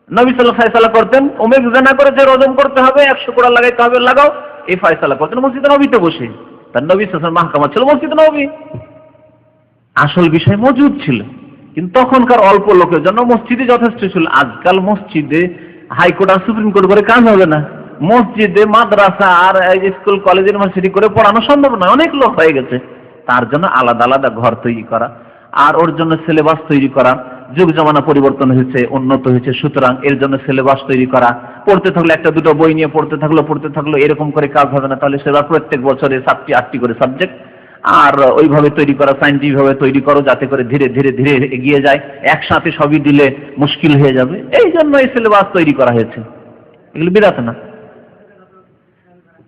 নবী সাল্লাল্লাহু আলাইহি ওয়াসাল্লাম করতেন, ওমেক জিনা করেছে রজম করতে হবে, 100 কোড়া লাগাইতে হবে, লাগাও, এই ফয়সালা করতেন মসজিদে নবীতে বসে। তার নবী সাল্লাল্লাহু আলাইহি ওয়াসাল্লাম মাহকামা ছিল মসজিদে নবী। আসল বিষয় মজুদ ছিল, কিন্তু তখনকার অল্প লোকের জন্য মসজিদে যথেষ্ট ছিল। আজকাল মসজিদে হাইকোর্ট আর সুপ্রিম কোর্ট করে কাজ হবে না, মসজিদে মাদ্রাসা আর স্কুল, কলেজ, ইউনিভার্সিটি করে পড়ানো সম্ভব নয়, অনেক লোক হয়ে গেছে। তার জন্য আলাদা আলাদা ঘর তৈরি করা, আর ওর জন্য সিলেবাস তৈরি করা। যুগ জমানা পরিবর্তন হয়েছে, উন্নত হয়েছে, সুতরাং এর জন্য সিলেবাস তৈরি করা। পড়তে থাকলে একটা দুটো বই নিয়ে পড়তে থাকলো, এরকম করে কাজ হবে না। তাহলে সেটা প্রত্যেক বছরে 7টি 8টি করে সাবজেক্ট, আর ওইভাবে তৈরি করা, সায়েন্টিফিক ভাবে তৈরি করো, যাতে করে ধীরে ধীরে ধীরে এগিয়ে যায়। একসাথে সবই দিলে মুশকিল হয়ে যাবে, এই জন্য এই সিলেবাস তৈরি করা হয়েছে। এগুলো বিদআত না।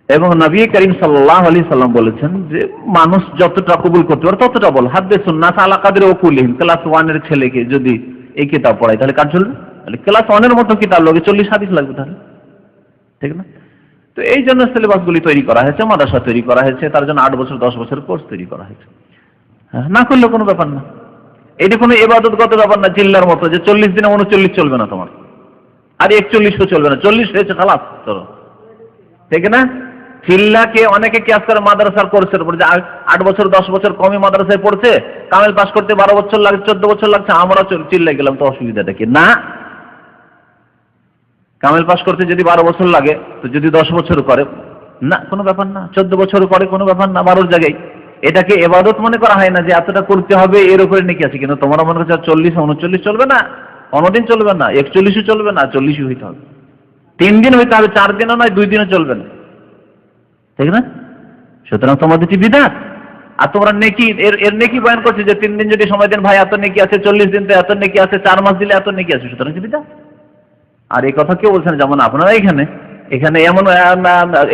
এবং নবী করিম সাল্লাল্লাহু আলাইহি সাল্লাম বলেছেন যে মানুষ যতটা কবুল করতে পারে ততটা বল। হাদ্দিসুন নাস আলা কাদরি উকুলিহিম, ক্লাস 1 এর ছেলেকে যদি এই কিতাব পড়ায় তাহলে কাজ চলবে? ক্লাস 1-এর মতো কিতাব লাগে 40 হাদিস লাগবে তাহলে, ঠিক না? তো এই জন্য সিলেবাসগুলি তৈরি করা হয়েছে, মাদ্রাসা তৈরি করা হয়েছে, তার জন্য 8 বছর 10 বছর কোর্স তৈরি করা হয়েছে। না করলে কোনো ব্যাপার না, এটি কোনো ইবাদতগত ব্যাপার না। চিল্লার মতো যে 40 দিনে 39 চলবে না তোমার, আর 41 চলবে না, 40 হয়েছে খালাস চলো, ঠিক না? চিল্লাকে অনেকে কিয়াস করে মাদ্রাসার কোর্সের উপর, যে 8 বছর 10 বছর কমই মাদ্রাসায় পড়ছে, কামেল পাস করতে 12 বছর লাগে, 14 বছর লাগছে, আমরা চিল্লাই গেলাম, তো অসুবিধাটা কি? না, কামেল পাস করতে যদি 12 বছর লাগে, তো যদি 10 বছর করে না কোনো ব্যাপার না, 14 বছর করে কোনো ব্যাপার না, 12 জায়গায়। এটাকে ইবাদত মনে করা হয় না যে এতটা করতে হবে, এর উপরে নাকি আছে। কিন্তু তোমরা মনে করছো 40 39 চলবে না, 15 দিন চলবে না, 41 চলবে না, 40 হইতে হবে, 3 দিন হইতে হবে, 4 দিনও নয়, 2 দিনও চলবে না, ঠিক না? সুতরাং তোমাদের কি বিদআত, আর তোমরা নেকি এর নেকি বয়ান করছে যে 3 দিন যদি সময় দেন ভাই এত নেকি আছে, 40 দিন তো এত নেকি আছে, 4 মাস দিলে এত নেকি আছে, সুতরাং কি বিদআত। আর এই কথা কেউ বলছেন, যেমন আপনারা এখানে এমন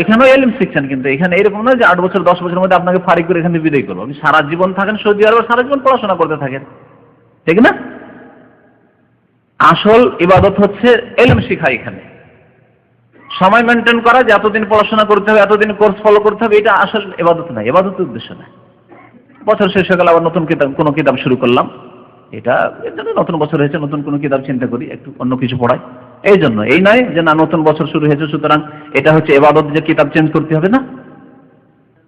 এখানেও ইলম শিখছেন, কিন্তু এখানে এরকম নয় যে 8 বছর 10 বছরের মধ্যে আপনাকে ফারিক করে এখান থেকে বিদায় করবো। আপনি সারা জীবন থাকেন সৌদি আরবে, সারা জীবন পড়াশোনা করতে থাকেন, ঠিক না? আসল ইবাদত হচ্ছে ইলম শিখা। এখানে সময় মেনটেন করা, যে এতদিন পড়াশোনা করতে হবে, এতদিন কোর্স ফলো করতে হবে, এটা আসল ইবাদত নয়, ইবাদতের উদ্দেশ্য নয়। বছর শেষ হয়ে গেল, আবার নতুন কোনো কিতাব শুরু করলাম, এটা এর জন্য নতুন বছর হয়েছে, নতুন কোনো কিতাব চিন্তা করি, একটু অন্য কিছু পড়াই, এই জন্য। এই নয় যে না নতুন বছর শুরু হয়েছে সুতরাং এটা হচ্ছে ইবাদত, যে কিতাব চেঞ্জ করতে হবে না।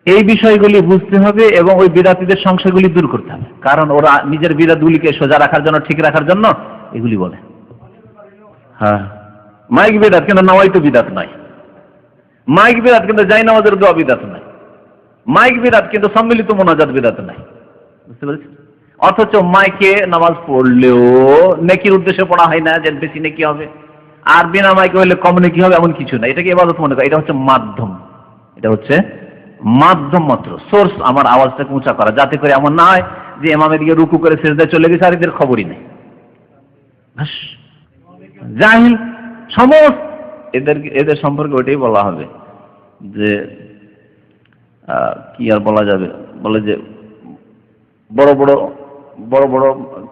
এই বিষয়গুলি বুঝতে হবে এবং ওই বিদাতীদের সংশয়গুলি দূর করতে হবে, কারণ ওরা নিজের বিদাতগুলিকে সোজা রাখার জন্য, ঠিক রাখার জন্য এগুলি বলে। হ্যাঁ, মাইক বিদাত, কিন্তু নাওয়াইতো বিদাত নয়। মাইক বিদাত, কিন্তু জাই নামাজের দোয়া বিদাত নয়। মাইক বিদাত, কিন্তু সম্মিলিত মোনাজাত বিদাত নাই। বুঝতে পেরেছেন? অথচ মাইকে নামাজ পড়লেও নেকির উদ্দেশ্যে পড়া হয় না যে বেশি নেকি হবে, আর বিনা মাইকে হলে কম নেকি হবে, এমন কিছু না। এটাকে ইবাদত মনে করে, এটা হচ্ছে মাধ্যম, এটা হচ্ছে মাধ্যম মাত্র। সোর্স আমার আওয়াজটাকে উঁচা করা, যাতে করে এমন না হয় যে ইমামের দিকে রুকু করে সিজদায় চলে গেছে আর এদের খবরই নেই। জাহিল সমস্ত এদের সম্পর্কে ওইটাই বলা হবে যে কি আর বলা যাবে, বলে যে বড় বড়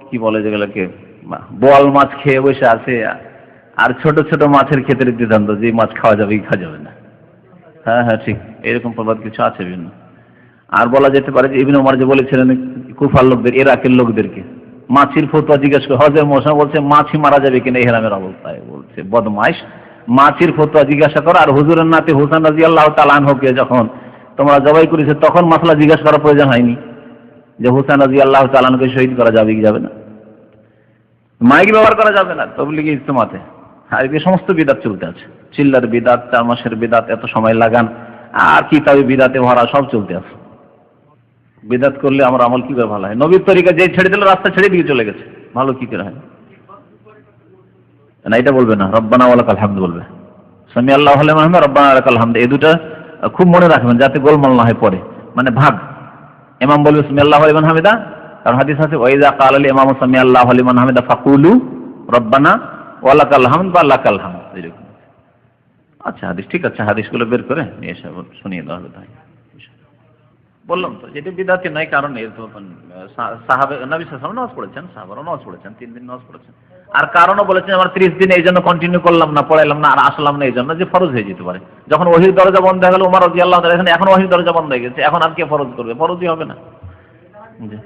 কি বলে যেগুলোকে, বোয়াল মাছ খেয়ে বসে আছে, আর ছোট ছোট মাছের ক্ষেত্রে সিদ্ধান্ত যে মাছ খাওয়া যাবে কি খাওয়া যাবে না। হ্যাঁ হ্যাঁ, ঠিক এরকম প্রবাদ কিছু আছে বিভিন্ন। আর বলা যেতে পারে যে ইবনে ওমর যে বলেছিলেন কুফার লোকদের, ইরাকের লোকদেরকে মাছির ফতোয়া জিজ্ঞেস করে, হযরত মুসা বলছে মাছি মারা যাবে কিনা ইহরামের অবস্থায়, বলছে বদমাইশ, মাছির ফতোয়া জিজ্ঞাসা করো। আর হুজুরের নাতি হোসেন রাদিয়াল্লাহু তাআলা আনহুকে যখন তোমরা জবাই করেছে তখন মাসলা জিজ্ঞাসা করার প্রয়োজন হয়নি যে হোসেন রাদিয়াল্লাহু তাআলা আনহুকে শহীদ করা যাবে কি যাবে না, মাইক ব্যবহার করা যাবে না তাবলীগি ইজতেমাতে। আর এই সমস্ত বিদাত চলতে আছে, চিল্লার বিদাত, 4 মাসের বিদাত, এত সময় লাগান, আর কিতাবে বিদাতে ভরা, সব চলতে আছে। বিদাত করলে আমার আমল কি করে ভালো হয়? নবীর তরিকা যে ছেড়ে দিল, রাস্তা ছেড়ে দিয়ে চলে গেছে, ভালো কি করে হয় না? এটা বলবে না, রব্বানা ওয়া লাকাল হামদ বলবে, সামি আল্লাহু লিমান হামিদা, রব্বানা ওয়া লাকাল হামদ। এই দুটো খুব মনে রাখবেন যাতে গোলমাল না হয় পরে, মানে ভাগ। ইমাম বলবে সামি আল্লাহু লিমান হামিদা, আর হাদিস আছে ওয়াইজা ক্বালা আল ইমামু সামি আল্লাহু লিমান হামিদা ফাকুলু রব্বানা ওয়া লাকাল হামদ বা লাকাল হামদ, এরকম। আচ্ছা হাদিস, ঠিক আছে, হাদিসগুলো বের করে নিয়ে এসে শুনিয়ে দেওয়া হবে। তাই বললাম তো যেটা বিদাতি নাই, কারণ এর তো সাহাবে নবী সাল্লাল্লাহু আলাইহি ওয়াসাল্লাম নামাজ পড়েছেন, সাহাবারা নামাজ পড়েছেন, 3 দিন নামাজ পড়েছেন। আর কারণও বলেছেন আমার 30 দিন এই জন্য কন্টিনিউ করলাম না, পড়াইলাম না, আর আসলাম না এই জন্য যে ফরজ হয়ে যেতে পারে। যখন ওহীর দরজা বন্ধ হয়ে গেল, ওমর রাদিয়াল্লাহু তাআলা, এখন ওহীর দরজা বন্ধ হয়ে গেছে, এখন আর কে ফরজ করবে? ফরজই হবে না। জি।